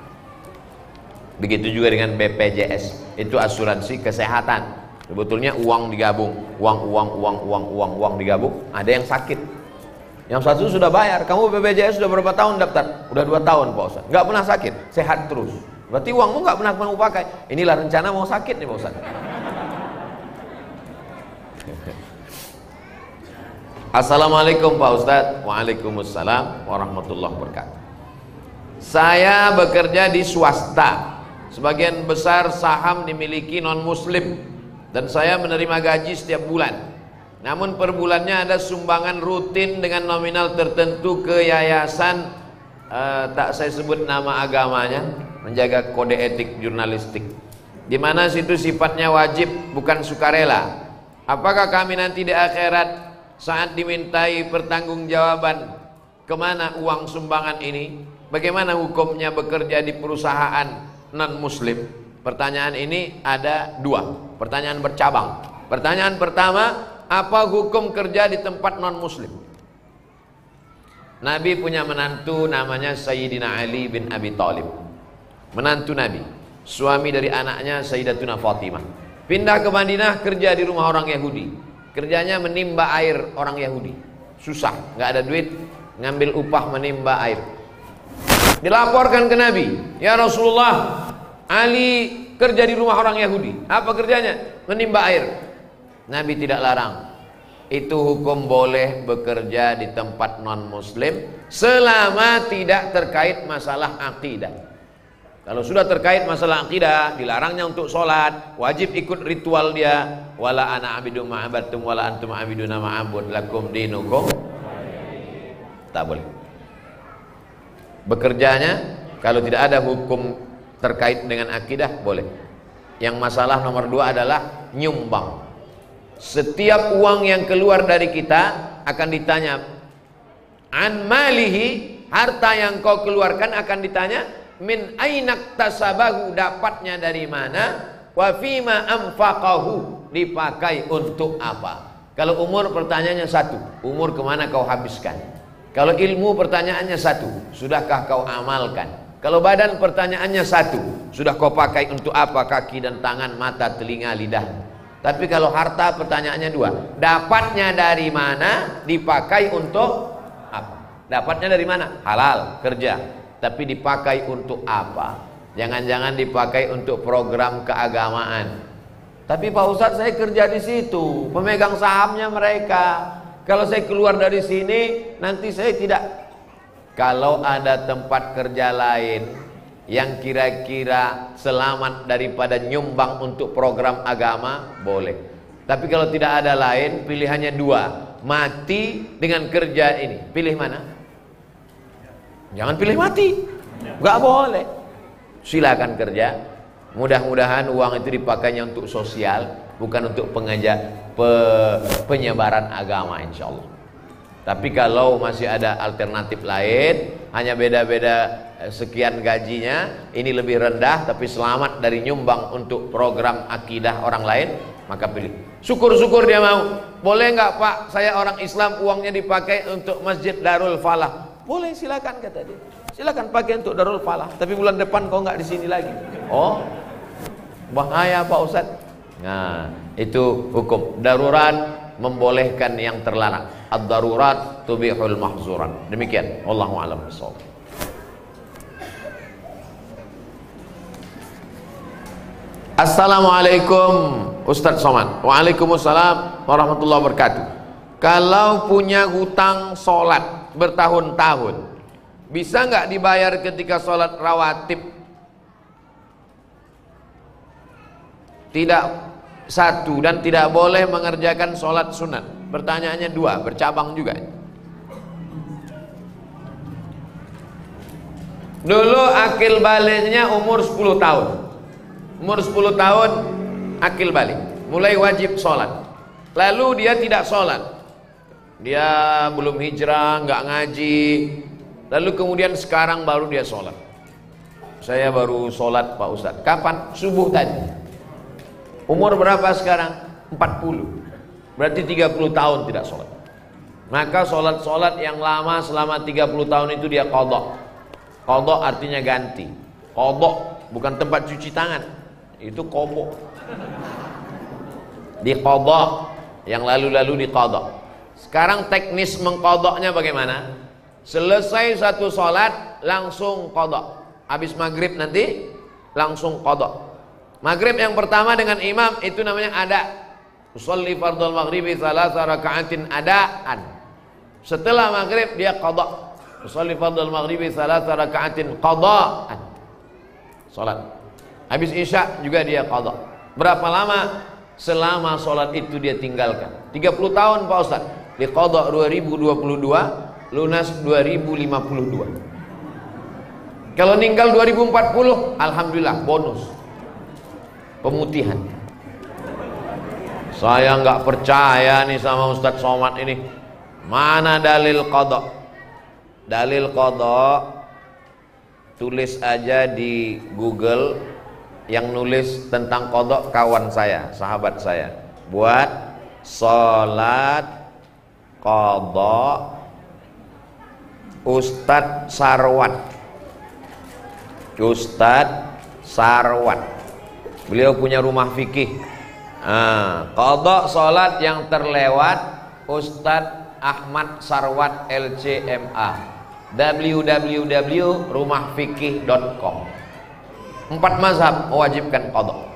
Begitu juga dengan BPJS, itu asuransi kesehatan. Sebetulnya uang digabung, uang digabung. Ada yang sakit, yang satu sudah bayar. Kamu BPJS sudah berapa tahun daftar? Udah 2 tahun Pak Ustaz. Nggak pernah sakit, sehat terus. Berarti uangmu nggak pernah kamu pakai. Inilah rencana mau sakit nih Pak Ustaz. Assalamualaikum Pak Ustaz. Waalaikumsalam warahmatullahi wabarakatuh. Saya bekerja di swasta. Sebagian besar saham dimiliki non muslim dan saya menerima gaji setiap bulan. Namun per bulannya ada sumbangan rutin dengan nominal tertentu ke yayasan, tak saya sebut nama agamanya, menjaga kode etik jurnalistik, di mana situ sifatnya wajib bukan sukarela. Apakah kami nanti di akhirat saat dimintai pertanggungjawaban kemana uang sumbangan ini? Bagaimana hukumnya bekerja di perusahaan non muslim? Pertanyaan ini ada 2 pertanyaan bercabang. Pertanyaan pertama, apa hukum kerja di tempat non muslim? Nabi punya menantu namanya Sayyidina Ali bin Abi Thalib, menantu Nabi, suami dari anaknya Sayyidatuna Fatimah. Pindah ke Madinah kerja di rumah orang Yahudi. Kerjanya menimba air orang Yahudi. Susah, nggak ada duit, ngambil upah menimba air. Dilaporkan ke Nabi, ya Rasulullah, Ali kerja di rumah orang Yahudi. Apa kerjanya? Menimba air. Nabi tidak larang. Itu hukum boleh bekerja di tempat non muslim selama tidak terkait masalah akidah. Kalau sudah terkait masalah akidah, dilarangnya untuk sholat, wajib ikut ritual dia. Wala ana abidu ma'abattum wala antum abiduna ma'abud lakum dinukum. Tak boleh. Bekerjanya kalau tidak ada hukum terkait dengan akidah boleh. Yang masalah nomor 2 adalah nyumbang. Setiap uang yang keluar dari kita akan ditanya an malihi, harta yang kau keluarkan akan ditanya min ainak tasabahu, dapatnya dari mana, wa fima anfaqahu, dipakai untuk apa. Kalau umur pertanyaannya satu, umur kemana kau habiskan. Kalau ilmu pertanyaannya satu, sudahkah kau amalkan. Kalau badan pertanyaannya satu, sudah kau pakai untuk apa kaki dan tangan, mata, telinga, lidah. Tapi kalau harta pertanyaannya 2, dapatnya dari mana, dipakai untuk apa. Dapatnya dari mana? Halal, kerja. Tapi dipakai untuk apa? Jangan-jangan dipakai untuk program keagamaan. Tapi Pak Ustadz, saya kerja di situ, pemegang sahamnya mereka. Kalau saya keluar dari sini, nanti saya tidak. Kalau ada tempat kerja lain yang kira-kira selamat daripada nyumbang untuk program agama, boleh. Tapi kalau tidak ada lain, pilihannya 2, mati dengan kerja ini. Pilih mana? Jangan pilih mati, nggak boleh. Silakan kerja. Mudah-mudahan uang itu dipakainya untuk sosial, bukan untuk penyebaran agama, insya Allah. Tapi kalau masih ada alternatif lain, hanya beda-beda sekian gajinya, ini lebih rendah tapi selamat dari nyumbang untuk program akidah orang lain, maka pilih. Syukur-syukur dia mau. Boleh nggak Pak, saya orang Islam, uangnya dipakai untuk Masjid Darul Falah. Boleh, silakan kata dia. Silakan pakai untuk Darul Falah. Tapi bulan depan kau nggak di sini lagi. Oh, bahaya Pak Ustadz. Nah, itu hukum darurat membolehkan yang terlarang. Ad-darurat tubihul mahzurat. Demikian, wallahu a'lam bishawab. Assalamualaikum Ustadz Somad. Waalaikumsalam warahmatullahi wabarakatuh. Kalau punya hutang sholat bertahun-tahun, bisa nggak dibayar ketika sholat rawatib? Tidak, satu, dan tidak boleh mengerjakan sholat sunat. Pertanyaannya 2, bercabang juga. Dulu akil baliknya umur 10 tahun. Umur 10 tahun akil balik, mulai wajib sholat. Lalu dia tidak sholat, dia belum hijrah, nggak ngaji. Lalu kemudian sekarang baru dia sholat. Saya baru sholat Pak Ustadz. Kapan? Subuh tadi. Umur berapa sekarang? 40. Berarti 30 tahun tidak sholat. Maka sholat-sholat yang lama selama 30 tahun itu dia qadha. Qadha artinya ganti. Qadha bukan tempat cuci tangan, itu kobo. Di qadha, yang lalu-lalu di qadha. Sekarang teknis mengqadhanya bagaimana? Selesai satu sholat langsung qadha. Habis maghrib nanti langsung qadha. Maghrib yang pertama dengan imam itu namanya ada. Usolli fardhul maghribi thalatha raka'atin adaan. Setelah maghrib dia qadha. Usolli fardhul maghribi thalatha raka'atin qadaan. Salat. Habis isya juga dia qadha. Berapa lama? Selama salat itu dia tinggalkan. 30 tahun Pak Ustaz. Di qadha 2022, lunas 2052. Kalau ninggal 2040, alhamdulillah bonus. Pemutihan. Saya nggak percaya nih sama Ustadz Somad ini. Mana dalil qadha? Dalil qadha tulis aja di Google. Yang nulis tentang qadha kawan saya, sahabat saya. Buat salat qadha Ustadz Sarwat. Ustadz Sarwat. Beliau punya rumah fikih. Qadha salat yang terlewat Ustadz Ahmad Sarwat LCMA, www.rumahfikih.com. 4 mazhab mewajibkan qadha.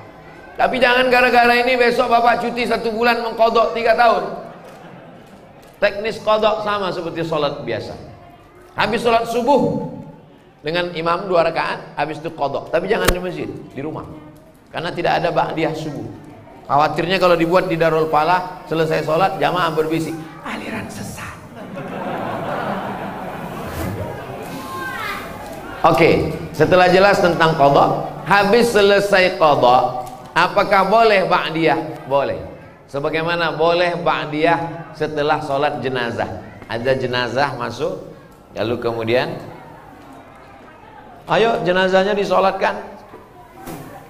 Tapi jangan gara-gara ini besok bapak cuti 1 bulan mengkodok 3 tahun. Teknis kodok sama seperti sholat biasa. Habis sholat subuh dengan imam 2 rakaat, habis itu kodok. Tapi jangan di masjid, di rumah. Karena tidak ada ba'diyah subuh. Khawatirnya kalau dibuat di Darul Falah, selesai sholat jamaah berbisik, aliran sesat. Oke, setelah jelas tentang kodok, habis selesai kodok, apakah boleh ba'diyah? Boleh. Sebagaimana boleh ba'diyah setelah sholat jenazah. Ada jenazah masuk, lalu kemudian, ayo jenazahnya disolatkan.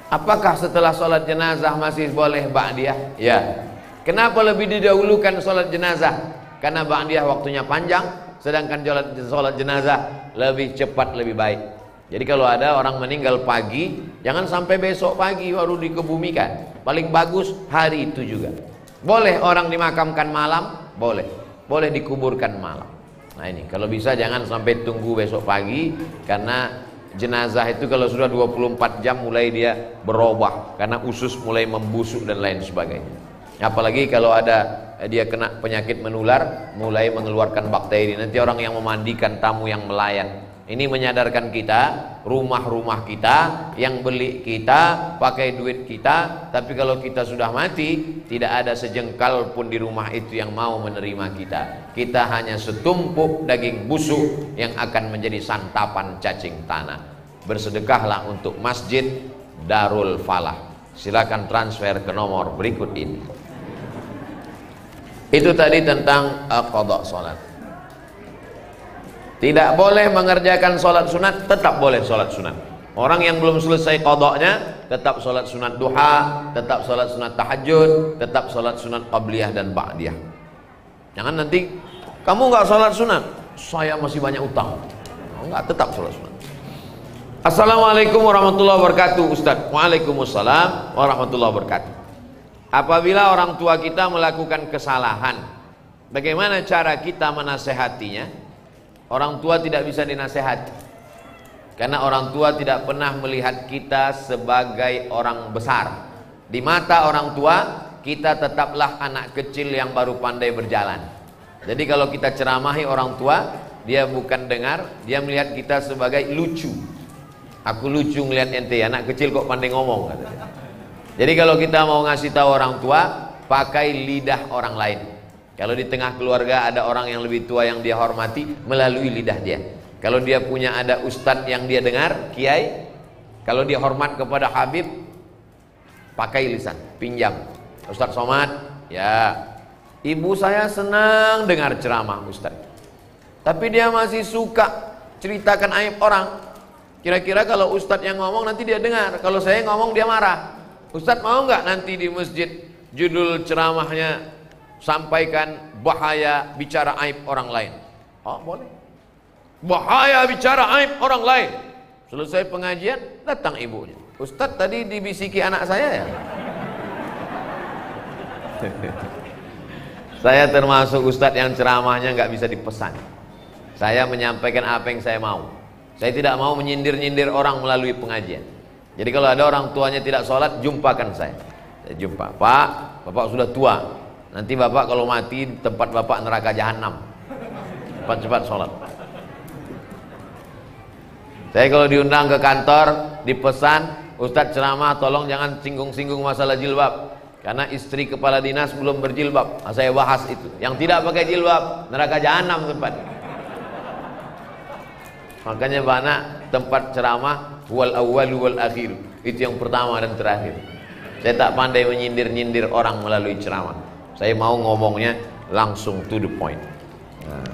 Apakah setelah sholat jenazah masih boleh ba'diyah? Ya. Kenapa lebih didahulukan sholat jenazah? Karena ba'diyah waktunya panjang, sedangkan sholat jenazah lebih cepat, lebih baik. Jadi kalau ada orang meninggal pagi, jangan sampai besok pagi baru dikebumikan. Paling bagus hari itu juga. Boleh orang dimakamkan malam, boleh. Boleh dikuburkan malam. Nah ini, kalau bisa jangan sampai tunggu besok pagi, karena jenazah itu kalau sudah 24 jam mulai dia berubah, karena usus mulai membusuk dan lain sebagainya. Apalagi kalau ada dia kena penyakit menular, mulai mengeluarkan bakteri. Nanti orang yang memandikan tamu yang melayat. Ini menyadarkan kita, rumah-rumah kita, yang beli kita, pakai duit kita. Tapi kalau kita sudah mati, tidak ada sejengkal pun di rumah itu yang mau menerima kita. Kita hanya setumpuk daging busuk yang akan menjadi santapan cacing tanah. Bersedekahlah untuk Masjid Darul Falah. Silakan transfer ke nomor berikut ini. Itu tadi tentang qada salat. Tidak boleh mengerjakan sholat sunat, tetap boleh sholat sunat. Orang yang belum selesai qadanya tetap sholat sunat duha, tetap sholat sunat tahajud, tetap sholat sunat qabliyah dan ba'diyah. Jangan nanti kamu nggak sholat sunat, saya masih banyak utang. Enggak, tetap sholat sunat. Assalamualaikum warahmatullahi wabarakatuh, Ustaz. Waalaikumsalam warahmatullahi wabarakatuh. Apabila orang tua kita melakukan kesalahan, bagaimana cara kita menasehatinya? Orang tua tidak bisa dinasehati, karena orang tua tidak pernah melihat kita sebagai orang besar. Di mata orang tua, kita tetaplah anak kecil yang baru pandai berjalan. Jadi kalau kita ceramahi orang tua, dia bukan dengar, dia melihat kita sebagai lucu. Aku lucu ngelihat ente, anak kecil kok pandai ngomong, katanya. Jadi kalau kita mau ngasih tahu orang tua, pakai lidah orang lain. Kalau di tengah keluarga ada orang yang lebih tua yang dia hormati, melalui lidah dia. Kalau dia punya ada ustadz yang dia dengar, kiai, kalau dia hormat kepada Habib, pakai lisan, pinjam. Ustadz Somad, ya, ibu saya senang dengar ceramah ustadz, tapi dia masih suka ceritakan aib orang. Kira-kira kalau ustadz yang ngomong nanti dia dengar, kalau saya ngomong dia marah. Ustadz mau nggak nanti di masjid judul ceramahnya sampaikan bahaya bicara aib orang lain? Oh boleh. Bahaya bicara aib orang lain. Selesai pengajian, datang ibunya. Ustadz tadi dibisiki anak saya ya. Saya termasuk ustadz yang ceramahnya nggak bisa dipesan. Saya menyampaikan apa yang saya mau. Saya tidak mau menyindir-nyindir orang melalui pengajian. Jadi kalau ada orang tuanya tidak sholat, jumpakan saya. Saya jumpa, Pak, Bapak sudah tua. Nanti Bapak kalau mati tempat Bapak neraka jahanam. Cepat-cepat sholat. Saya kalau diundang ke kantor, dipesan, Ustadz ceramah tolong jangan singgung-singgung masalah jilbab, karena istri kepala dinas belum berjilbab. Nah, saya bahas itu. Yang tidak pakai jilbab, neraka jahanam tempat. Makanya banyak tempat ceramah wal awwal wal akhir. Itu yang pertama dan terakhir. Saya tak pandai menyindir-nyindir orang melalui ceramah. Saya mau ngomongnya langsung to the point. Nah,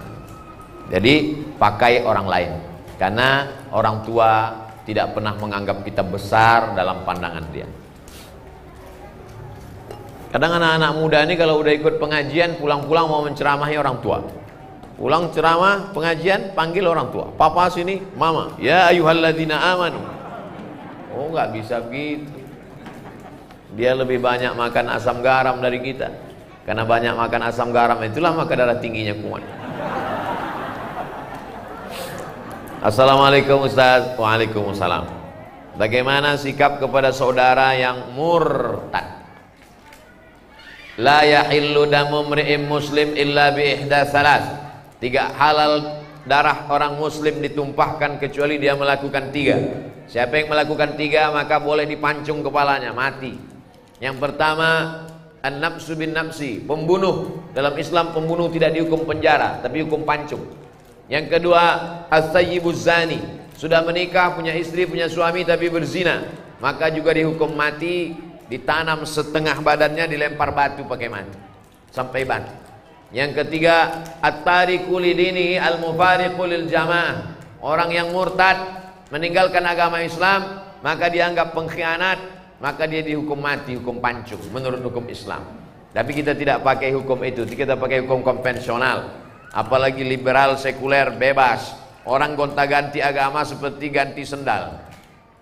jadi pakai orang lain, karena orang tua tidak pernah menganggap kita besar dalam pandangan dia. Kadang anak-anak muda ini kalau udah ikut pengajian, pulang-pulang mau menceramahi orang tua. Pulang ceramah pengajian, panggil orang tua. Papa sini, mama. Ya ayyuhalladzina amanu. Oh nggak bisa begitu. Dia lebih banyak makan asam garam dari kita. Karena banyak makan asam garam, itulah maka darah tingginya kuat. Assalamualaikum Ustaz. Waalaikumsalam. Bagaimana sikap kepada saudara yang murtad? La yahillu damu mri'in muslim illa bi ihda salas. Tidak halal darah orang muslim ditumpahkan kecuali dia melakukan 3. Siapa yang melakukan 3 maka boleh dipancung kepalanya, mati. Yang pertama, an-nafsu bin nafsi, pembunuh. Dalam Islam pembunuh tidak dihukum penjara tapi hukum pancung. Yang kedua, as-sayyibuz zani, sudah menikah, punya istri, punya suami tapi berzina, maka juga dihukum mati, ditanam setengah badannya, dilempar batu pakai mati sampai mati. Yang ketiga, at-tariku lidinihi al-mufariqu lil jamaah, orang yang murtad meninggalkan agama Islam maka dianggap pengkhianat, maka dia dihukum mati, hukum pancung menurut hukum Islam. Tapi kita tidak pakai hukum itu, kita pakai hukum konvensional. Apalagi liberal sekuler bebas, orang gonta-ganti agama seperti ganti sendal,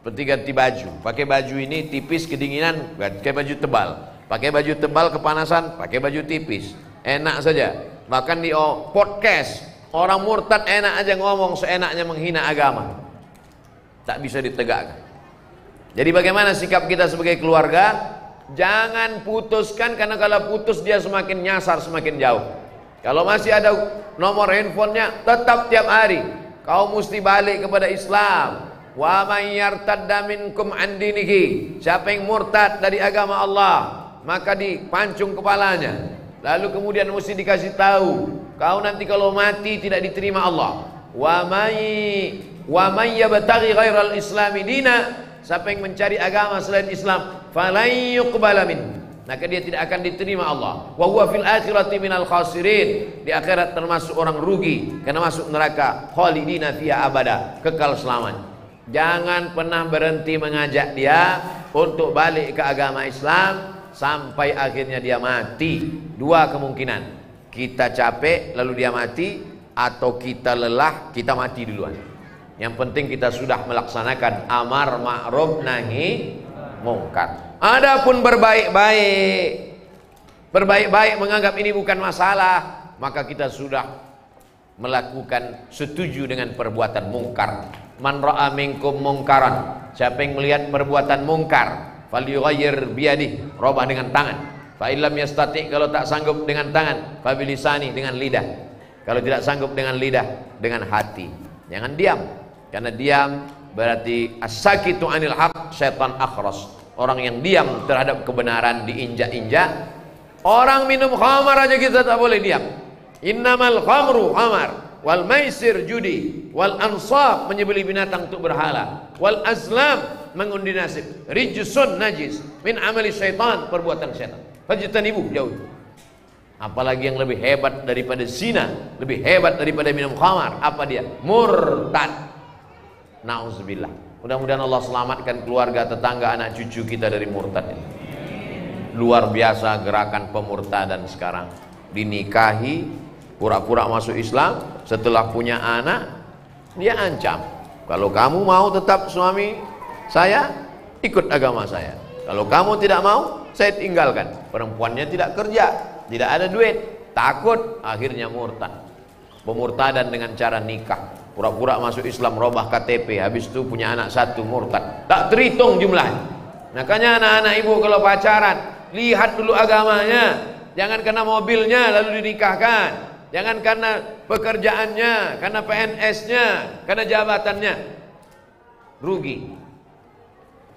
seperti ganti baju. Pakai baju ini tipis kedinginan, pakai baju tebal. Pakai baju tebal kepanasan, pakai baju tipis. Enak saja. Bahkan di podcast orang murtad enak aja ngomong, seenaknya menghina agama, tak bisa ditegakkan. Jadi bagaimana sikap kita sebagai keluarga? Jangan putuskan, karena kalau putus dia semakin nyasar, semakin jauh. Kalau masih ada nomor handphonenya, tetap tiap hari kau mesti balik kepada Islam. Wa may yartadda minkum an dinihi, siapa yang murtad dari agama Allah maka dipancung kepalanya. Lalu kemudian mesti dikasih tahu, kau nanti kalau mati tidak diterima Allah. Wa may yabtaghi ghairal islami dina, siapa yang mencari agama selain Islam, falan yuqbala min, maka dia tidak akan diterima Allah. Wa huwa fil akhirati minal khasirin, di akhirat termasuk orang rugi, karena masuk neraka khalidina fiha abada, kekal selamanya. Jangan pernah berhenti mengajak dia untuk balik ke agama Islam sampai akhirnya dia mati. 2 kemungkinan, kita capek lalu dia mati, atau kita lelah, kita mati duluan. Yang penting kita sudah melaksanakan amar ma'ruf nahi mungkar. Adapun berbaik-baik menganggap ini bukan masalah, maka kita sudah melakukan setuju dengan perbuatan mungkar. Man ra'a minkum mungkaran, siapa yang melihat perbuatan mungkar, falyughayyir biyadihi, rubah dengan tangan. Fa illam yastati, kalau tak sanggup dengan tangan, fa bilisani, dengan lidah. Kalau tidak sanggup dengan lidah, dengan hati. Jangan diam, karena diam berarti as-sakitu anil haq syaitan akhras. Orang yang diam terhadap kebenaran diinjak-injak. Orang minum khamar aja kita tak boleh diam. Innamal khamru khamar, wal maisir judi, wal ansab menyembelih binatang untuk berhala, wal azlam mengundi nasib, rijsun najis min amali syaitan, perbuatan syaitan. Fajtanibu, jauh. Apalagi yang lebih hebat daripada zina, lebih hebat daripada minum khamar, apa dia? Murtad. Nauzubillah. Mudah-mudahan Allah selamatkan keluarga, tetangga, anak cucu kita dari murtad ini. Luar biasa gerakan pemurtadan sekarang. Dinikahi, pura-pura masuk Islam, setelah punya anak dia ancam, kalau kamu mau tetap suami saya, ikut agama saya. Kalau kamu tidak mau, saya tinggalkan. Perempuannya tidak kerja, tidak ada duit, takut, akhirnya murtad. Pemurtadan dengan cara nikah, pura-pura masuk Islam, robah KTP, habis itu punya anak 1, murtad, tak terhitung jumlahnya. Makanya anak-anak ibu kalau pacaran, lihat dulu agamanya. Jangan karena mobilnya lalu dinikahkan, jangan karena pekerjaannya, karena PNS-nya, karena jabatannya, rugi.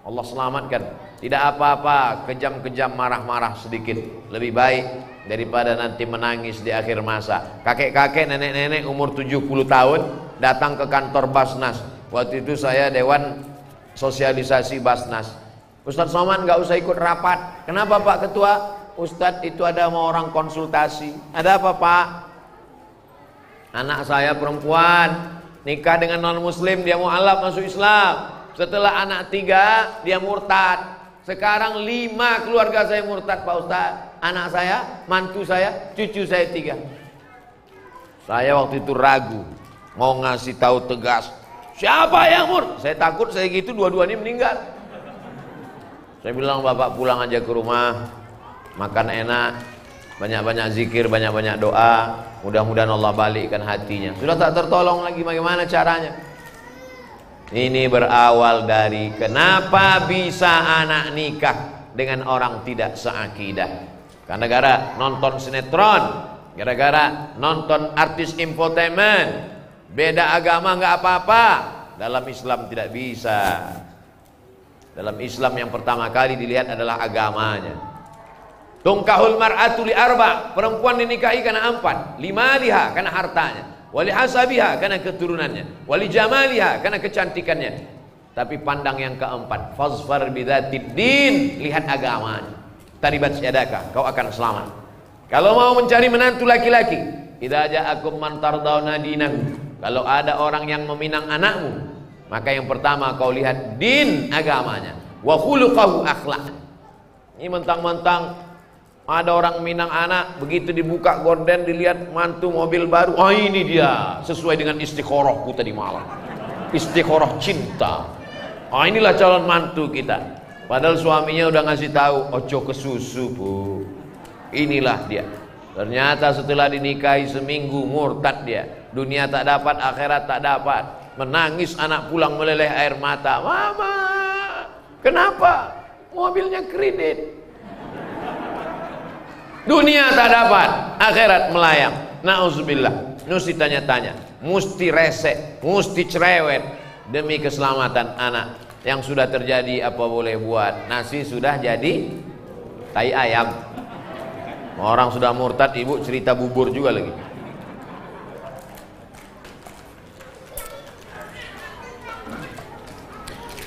Allah selamatkan. Tidak apa-apa kejam-kejam, marah-marah sedikit, lebih baik daripada nanti menangis di akhir masa. Kakek-kakek, nenek-nenek umur 70 tahun datang ke kantor Basnas. Waktu itu saya dewan sosialisasi Basnas. Ustadz Somad nggak usah ikut rapat. Kenapa Pak Ketua? Ustadz itu ada mau orang konsultasi. Ada apa Pak? Anak saya perempuan nikah dengan non muslim, dia mau alaf masuk Islam. Setelah anak 3 dia murtad. Sekarang 5 keluarga saya murtad Pak Ustadz. Anak saya, mantu saya, cucu saya 3. Saya waktu itu ragu, mau ngasih tahu tegas, siapa yang murtad? Saya takut saya gitu dua-duanya meninggal. Saya bilang Bapak pulang aja ke rumah, makan enak, banyak-banyak zikir, banyak-banyak doa, mudah-mudahan Allah balikkan hatinya. Sudah tak tertolong lagi, bagaimana caranya? Ini berawal dari kenapa bisa anak nikah dengan orang tidak seakidah. Karena gara nonton sinetron, gara-gara nonton artis infotainment. Beda agama nggak apa-apa. Dalam Islam tidak bisa. Dalam Islam yang pertama kali dilihat adalah agamanya. Tungkahul mar'atu li arba, perempuan dinikahi karena 4. Limaliha karena hartanya, wali hasabiha karena keturunannya, wali jamaliha karena kecantikannya. Tapi pandang yang keempat, fazfar bidzatid din, lihat agamanya. Taribat syadaka, kau akan selamat. Kalau mau mencari menantu laki-laki, idza ja'akum man tardawna dinahu, kalau ada orang yang meminang anakmu, maka yang pertama kau lihat din, agamanya, wa khuluquhu, akhlak. Ini mentang-mentang ada orang minang anak, begitu dibuka gorden dilihat mantu mobil baru, oh ini dia sesuai dengan istikharahku tadi malam, istikharah cinta, oh inilah calon mantu kita. Padahal suaminya udah ngasih tahu, ojo ke susu bu, inilah dia. Ternyata setelah dinikahi seminggu murtad dia, dunia tak dapat, akhirat tak dapat, menangis anak pulang meleleh air mata. Mama, kenapa? Mobilnya kredit. Dunia tak dapat, akhirat melayang. Nauzubillah. Mesti tanya-tanya, mesti resek, mesti cerewet demi keselamatan anak. Yang sudah terjadi apa boleh buat, nasi sudah jadi tai ayam. Orang sudah murtad, ibu cerita bubur juga lagi.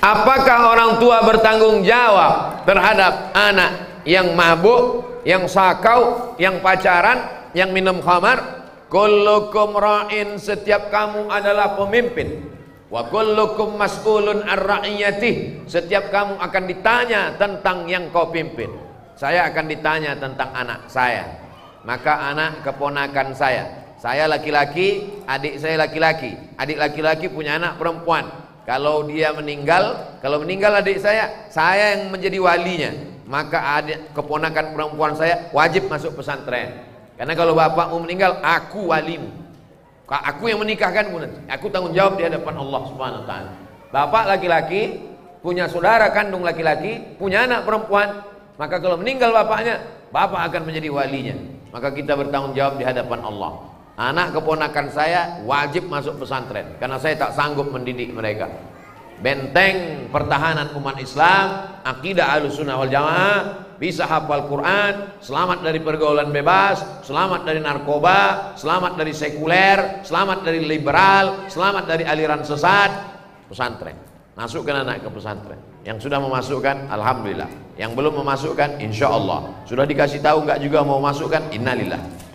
Apakah orang tua bertanggung jawab terhadap anak yang mabuk, yang sakau, yang pacaran, yang minum khamar? Kullukum ra'in, setiap kamu adalah pemimpin. Wa kullukum mas'ulun ar-ra'iyatih, setiap kamu akan ditanya tentang yang kau pimpin. Saya akan ditanya tentang anak saya. Maka anak keponakan saya laki-laki, adik saya laki-laki. Adik laki-laki punya anak perempuan. Kalau dia meninggal, kalau meninggal adik saya yang menjadi walinya. Maka adik keponakan perempuan saya wajib masuk pesantren. Karena kalau bapakmu meninggal, aku walimu. Aku yang menikahkanmu nanti. Aku tanggung jawab di hadapan Allah Subhanahu wa taala. Bapak laki-laki punya saudara kandung laki-laki, punya anak perempuan, maka kalau meninggal bapaknya, bapak akan menjadi walinya. Maka kita bertanggung jawab di hadapan Allah. Anak keponakan saya wajib masuk pesantren karena saya tak sanggup mendidik mereka. Benteng pertahanan umat Islam, akidah Ahlussunnah wal Jamaah, bisa hafal Quran, selamat dari pergaulan bebas, selamat dari narkoba, selamat dari sekuler, selamat dari liberal, selamat dari aliran sesat. Pesantren, masukkan anak ke pesantren. Yang sudah memasukkan, alhamdulillah. Yang belum memasukkan, insya Allah. Sudah dikasih tahu nggak juga mau masukkan, innalillah.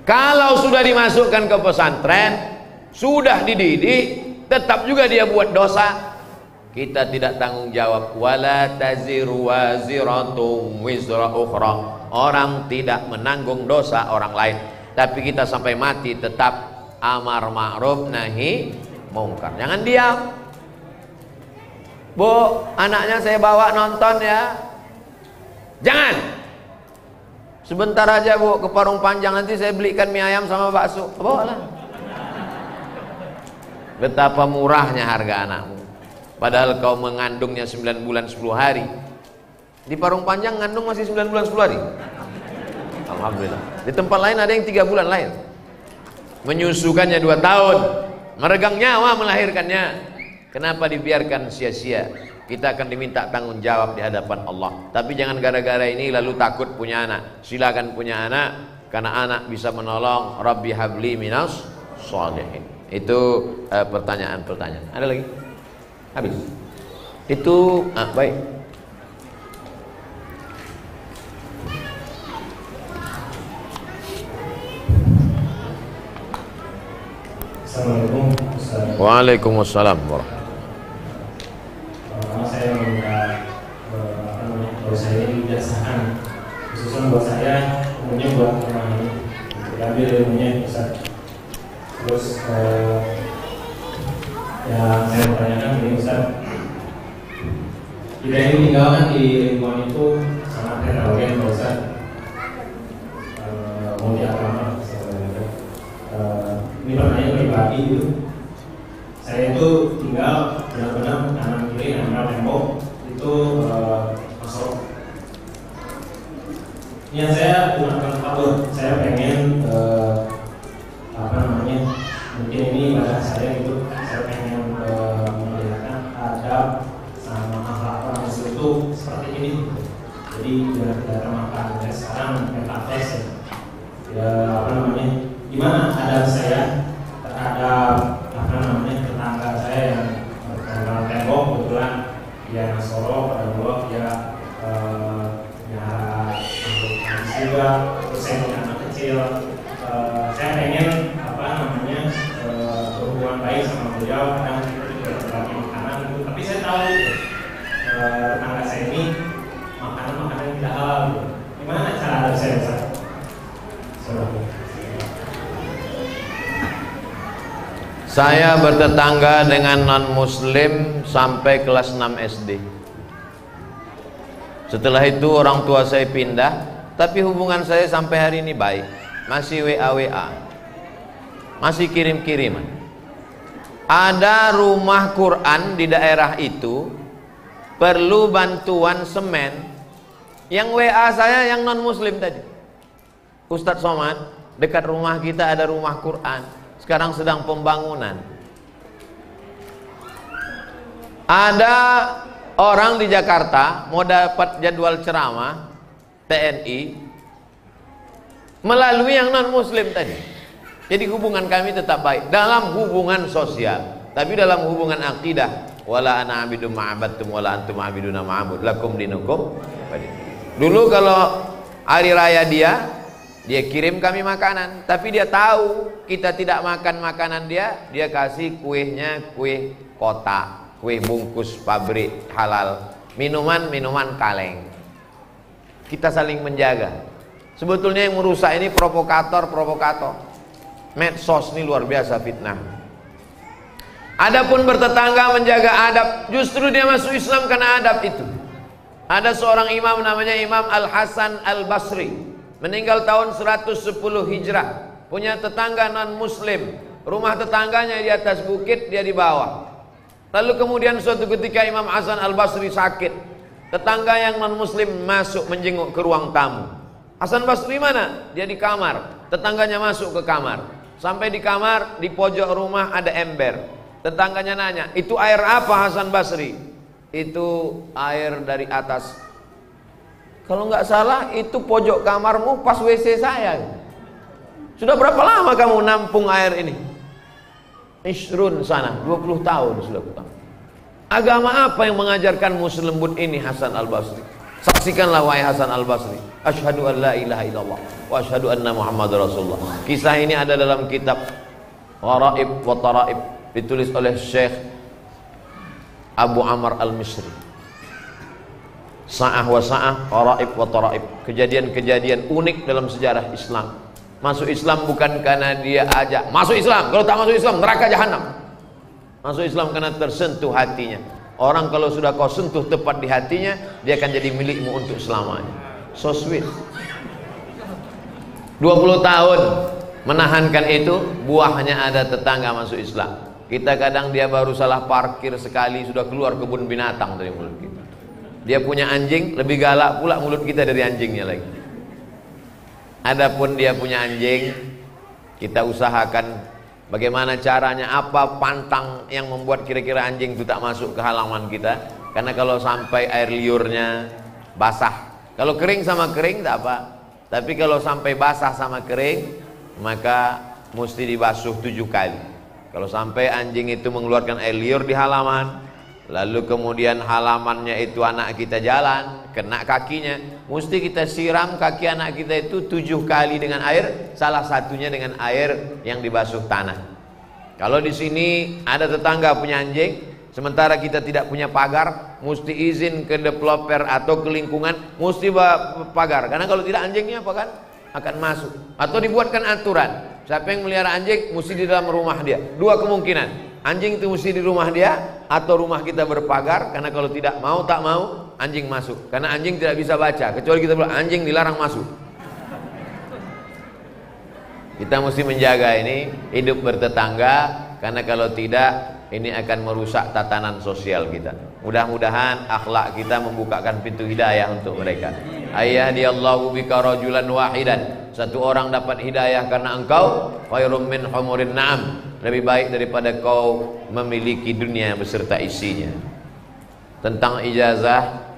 Kalau sudah dimasukkan ke pesantren, sudah dididik, tetap juga dia buat dosa, kita tidak tanggung jawab. Wala taziru waziratun wizra ukhra, orang tidak menanggung dosa orang lain. Tapi kita sampai mati tetap amar ma'ruf nahi mungkar. Jangan diam. Bu, anaknya saya bawa nonton ya. Jangan. Sebentar aja bu, ke Parung Panjang, nanti saya belikan mie ayam sama bakso. Bawalah. Betapa murahnya harga anakmu. Padahal kau mengandungnya 9 bulan 10 hari. Di Parung Panjang ngandung masih 9 bulan 10 hari. Alhamdulillah. Di tempat lain ada yang 3 bulan lain. Menyusukannya 2 tahun. Meregang nyawa melahirkannya. Kenapa dibiarkan sia-sia? Kita akan diminta tanggung jawab di hadapan Allah. Tapi jangan gara-gara ini lalu takut punya anak. Silakan punya anak, karena anak bisa menolong. Rabbi habli minas sholihin. Itu pertanyaan-pertanyaan. Ada lagi? Habis. Itu baik. Assalamualaikum. Waalaikumsalam warahmatullahi. Saya meminta kalau saya ini kebiasaan khususnya buat saya, umumnya buat orang ini diambil ilmunya Ustaz. Terus yang saya bertanyakan ini Ustaz, kita ini tinggalkan di lingkungan itu sangat heterogen Ustaz. Mau di agama ini pertanyaan pribadi gitu. saya itu tinggal benar-benar kanan kiri nempel tembok itu masuk. Niat saya bukan kabur, saya pengen mungkin ini ibadah saya gitu, saya pengen memperlihatkan adab sama akhlak orang Muslim itu seperti ini. Jadi biar tidak termakan. Sekarang metaverse ya, gimana adab saya terhadap tetangga saya yang berkenal tembok, kebetulan dia Nasoro, pada Allah dia juga, terus saya punya anak kecil. Saya pengen berhubungan baik sama beliau, kadang kita juga berbagi makanan gitu. Tapi saya tahu tetangga saya ini makanan tidak halal gitu. Gimana cara adab saya Ustaz? Saya bertetangga dengan non-muslim sampai kelas 6 SD. Setelah itu orang tua saya pindah, tapi hubungan saya sampai hari ini baik. Masih WA, masih kirim-kiriman. Ada rumah Quran di daerah itu perlu bantuan semen. Yang WA saya yang non-muslim tadi, Ustadz Somad, dekat rumah kita ada rumah Quran, sekarang sedang pembangunan. Ada orang di Jakarta mau dapat jadwal ceramah TNI melalui yang non muslim tadi. Jadi hubungan kami tetap baik dalam hubungan sosial, tapi dalam hubungan akidah, wala ana abidu ma'abadtum wala antum abiduna ma'abud lakum dinukum. Dulu kalau hari raya dia kirim kami makanan, tapi dia tahu kita tidak makan makanan dia kasih kuehnya, kue kotak, kue bungkus pabrik halal, minuman kaleng. Kita saling menjaga. Sebetulnya yang merusak ini provokator. Medsos ini luar biasa fitnah. Adapun bertetangga menjaga adab, justru dia masuk Islam karena adab itu. Ada seorang imam namanya Imam Al-Hasan Al-Basri, meninggal tahun 110 Hijrah, punya tetangga non muslim. Rumah tetangganya di atas bukit, dia di bawah. Lalu kemudian suatu ketika Imam Hasan Al-Basri sakit. Tetangga yang non muslim masuk menjenguk ke ruang tamu. Hasan Basri mana? Dia di kamar. Tetangganya masuk ke kamar. Sampai di kamar, di pojok rumah ada ember. Tetangganya nanya, itu air apa Hasan Basri? Itu air dari atas. Kalau nggak salah itu pojok kamarmu pas WC saya. Sudah berapa lama kamu nampung air ini? Isrun sana, 20 tahun sudah kutang. Agama apa yang mengajarkanmu selembut ini Hasan Al-Basri? Saksikanlah wahai Hasan Al-Basri. Asyhadu an la ilaha illallah wa asyhadu anna Muhammadar Rasulullah. Kisah ini ada dalam kitab Gharaib wa Taraib, ditulis oleh Syekh Abu Amr Al-Misri. Sa'ah wa sa'ah, Gharaib wa Taraib. Kejadian-kejadian unik dalam sejarah Islam. Masuk Islam bukan karena dia ajak masuk Islam, kalau tak masuk Islam neraka jahanam. Masuk Islam karena tersentuh hatinya. Orang kalau sudah kau sentuh tepat di hatinya, dia akan jadi milikmu untuk selamanya. So sweet. 20 tahun menahankan itu, buahnya ada tetangga masuk Islam. Kita kadang dia baru salah parkir sekali sudah keluar kebun binatang dari mulut kita. Dia punya anjing, lebih galak pula mulut kita dari anjingnya lagi. Adapun dia punya anjing, kita usahakan bagaimana caranya, apa pantang yang membuat kira-kira anjing itu tak masuk ke halaman kita. Karena kalau sampai air liurnya basah, kalau kering sama kering tak apa, tapi kalau sampai basah sama kering maka mesti dibasuh 7 kali. Kalau sampai anjing itu mengeluarkan air liur di halaman, lalu kemudian halamannya itu anak kita jalan, kena kakinya, mesti kita siram kaki anak kita itu 7 kali dengan air, salah satunya dengan air yang dibasuh tanah. Kalau di sini ada tetangga punya anjing, sementara kita tidak punya pagar, mesti izin ke developer atau ke lingkungan, mesti pagar. Karena kalau tidak anjingnya apa kan akan masuk. Atau dibuatkan aturan, siapa yang melihara anjing mesti di dalam rumah dia. 2 kemungkinan, anjing itu mesti di rumah dia atau rumah kita berpagar. Karena kalau tidak mau, tak mau, anjing masuk. Karena anjing tidak bisa baca, kecuali kita bilang anjing dilarang masuk. Kita mesti menjaga ini, hidup bertetangga karena kalau tidak ini akan merusak tatanan sosial kita. Mudah-mudahan akhlak kita membukakan pintu hidayah untuk mereka. Ayyadiyallahu bika rajulan wahidan, satu orang dapat hidayah karena engkau, khairum min humurin na'am, lebih baik daripada kau memiliki dunia beserta isinya. Tentang ijazah,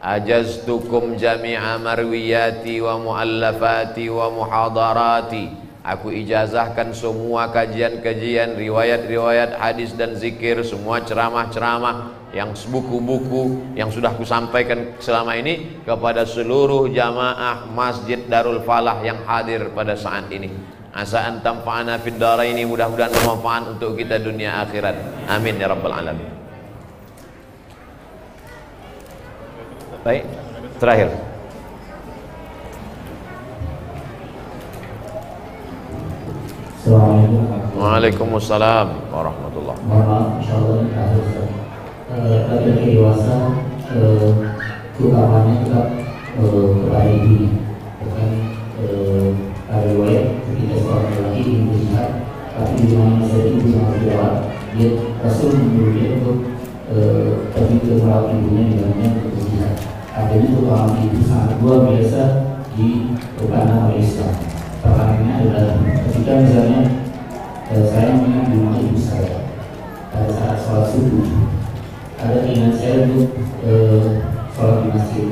ajaztukum jami'a marwiyati wa muallafati wa muhadarati, aku ijazahkan semua kajian-kajian, riwayat-riwayat hadis dan zikir, semua ceramah-ceramah yang buku-buku yang sudah kusampaikan selama ini kepada seluruh jamaah Masjid Darul Falah yang hadir pada saat ini. Asa an tanfa'ana fid dharaini, mudah-mudahan bermanfaat untuk kita dunia akhirat. Amin ya rabbal alamin. Baik, terakhir. Assalamualaikum. Waalaikumsalam warahmatullahi wabarakatuh. Mohon maaf, insyaallah ini terakhir Ustaz. Bagi dewasa, utamanya tetap kepada diri. Bukan ada riwayat ketika seorang lelaki ingin berjihad, tapi di mana saja ibu sangat kuat, dia Rasul menyuruh dia untuk pergi ke merawat ibunya di dalamnya untuk berjihad. Artinya pertolongan ibu sangat luar biasa di tanah Islam. Pertanyaannya adalah ketika misalnya saya mengingat di rumah ibu saya pada saat sholat subuh, ada keinginan saya untuk sholat di masjid,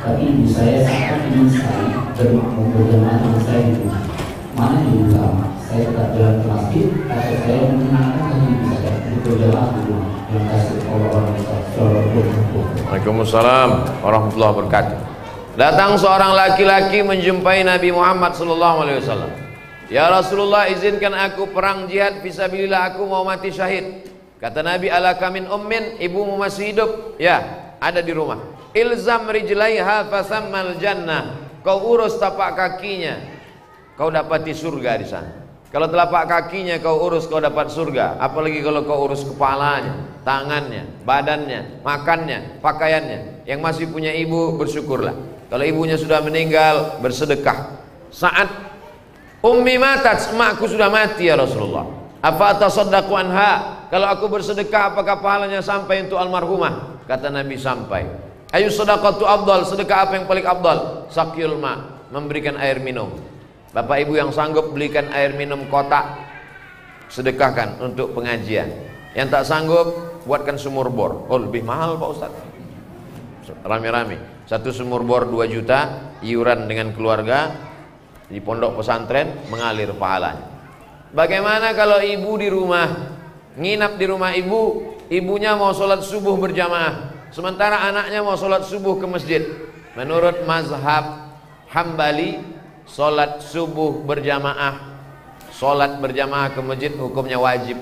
tapi ibu saya sangat ingin sekali bermakmum berjamaah dengan saya di rumah. Mana yang lebih utama? Saya tetap jalan ke masjid atau saya menyenangkan hati ibu saya untuk berjamaah di rumah? Yang kasih Allah Waalaikumsalam warahmatullahi wabarakatuh. Datang seorang laki-laki menjumpai Nabi Muhammad SAW. Ya Rasulullah, izinkan aku perang jihad fisabilillah, aku mau mati syahid. Kata Nabi, alaka min ummin, ibumu masih hidup? Ya, ada di rumah. Ilzam rijlaiha fasammal jannah, kau urus tapak kakinya, kau dapati surga di sana. Kalau telapak kakinya kau urus, kau dapat surga. Apalagi kalau kau urus kepalanya, tangannya, badannya, makannya, pakaiannya. Yang masih punya ibu, bersyukurlah. Kalau ibunya sudah meninggal, bersedekah. Saat ummi matat, emakku sudah mati ya Rasulullah, apa atasaddaqu anha, kalau aku bersedekah apakah pahalanya sampai untuk almarhumah? Kata Nabi, sampai. Ayu sadaqatu afdal, sedekah apa yang paling afdal? Saqyul ma, memberikan air minum. Bapak ibu yang sanggup belikan air minum kotak, sedekahkan untuk pengajian. Yang tak sanggup, buatkan sumur bor. Oh, lebih mahal Pak Ustaz. Rame-rame. Satu sumur bor 2 juta, iuran dengan keluarga di pondok pesantren, mengalir pahalanya. Bagaimana kalau ibu di rumah, nginap di rumah ibu, ibunya mau sholat subuh berjamaah, sementara anaknya mau sholat subuh ke masjid. Menurut mazhab Hambali, sholat subuh berjamaah, sholat berjamaah ke masjid hukumnya wajib.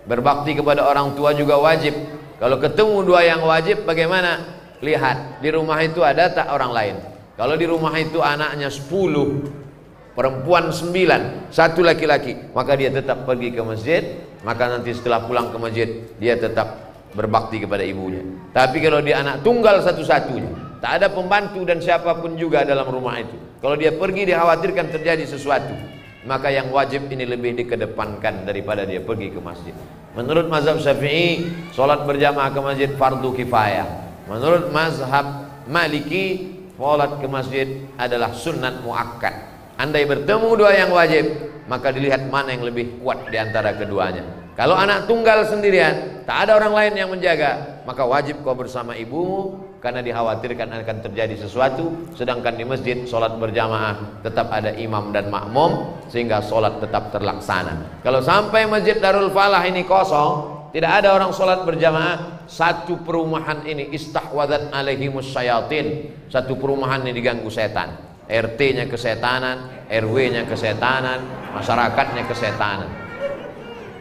Berbakti kepada orang tua juga wajib. Kalau ketemu dua yang wajib, bagaimana? Lihat, di rumah itu ada tak orang lain. Kalau di rumah itu anaknya 10, perempuan 9, 1 laki-laki, maka dia tetap pergi ke masjid. Maka nanti setelah pulang ke masjid, dia tetap berbakti kepada ibunya. Tapi kalau dia anak tunggal satu-satunya, tak ada pembantu dan siapapun juga dalam rumah itu, kalau dia pergi dikhawatirkan terjadi sesuatu, maka yang wajib ini lebih dikedepankan daripada dia pergi ke masjid. Menurut mazhab Syafi'i, sholat berjamaah ke masjid fardu kifayah. Menurut mazhab Maliki, sholat ke masjid adalah sunnat muakkad. Andai bertemu dua yang wajib, maka dilihat mana yang lebih kuat di antara keduanya. Kalau anak tunggal sendirian, tak ada orang lain yang menjaga, maka wajib kau bersama ibumu, karena dikhawatirkan akan terjadi sesuatu. Sedangkan di masjid sholat berjamaah tetap ada imam dan makmum, sehingga sholat tetap terlaksana. Kalau sampai Masjid Darul Falah ini kosong, tidak ada orang sholat berjamaah, satu perumahan ini istahwadat alaihimus syayatin, satu perumahan ini diganggu setan. RT-nya kesetanan, RW-nya kesetanan, masyarakatnya kesetanan.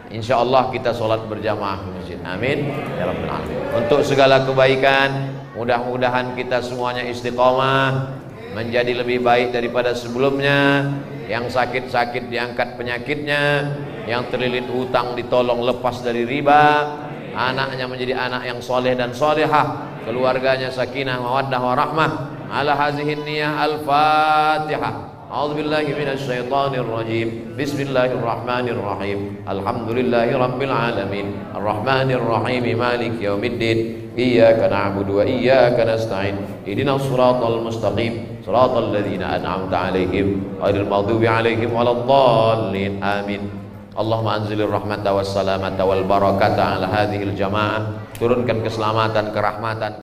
Insya Allah kita sholat berjamaah di masjid. Amin ya rabbal alamin. Untuk segala kebaikan, mudah-mudahan kita semuanya istiqomah, menjadi lebih baik daripada sebelumnya. Yang sakit-sakit diangkat penyakitnya, yang terlilit hutang ditolong lepas dari riba, anaknya menjadi anak yang soleh dan solehah, keluarganya sakinah mawaddah warahmah. Ala hazihin niyah al-fatihah. A'udzubillahi minasyaitonir rajim. Bismillahirrahmanirrahim. Alhamdulillahi rabbil alamin. Arrahmanir rahim. Maliki yaumiddin. Iyyaka na'budu wa iyyaka nasta'in. Ihdinas siratal mustaqim. Siratal ladzina an'amta 'alaihim ghairil maghdubi 'alaihim waladdallin. Amin. Allahumma anzilir rahmata was salamata wal barakata ala hadhil jamaah. Turunkan keselamatan, kerahmatan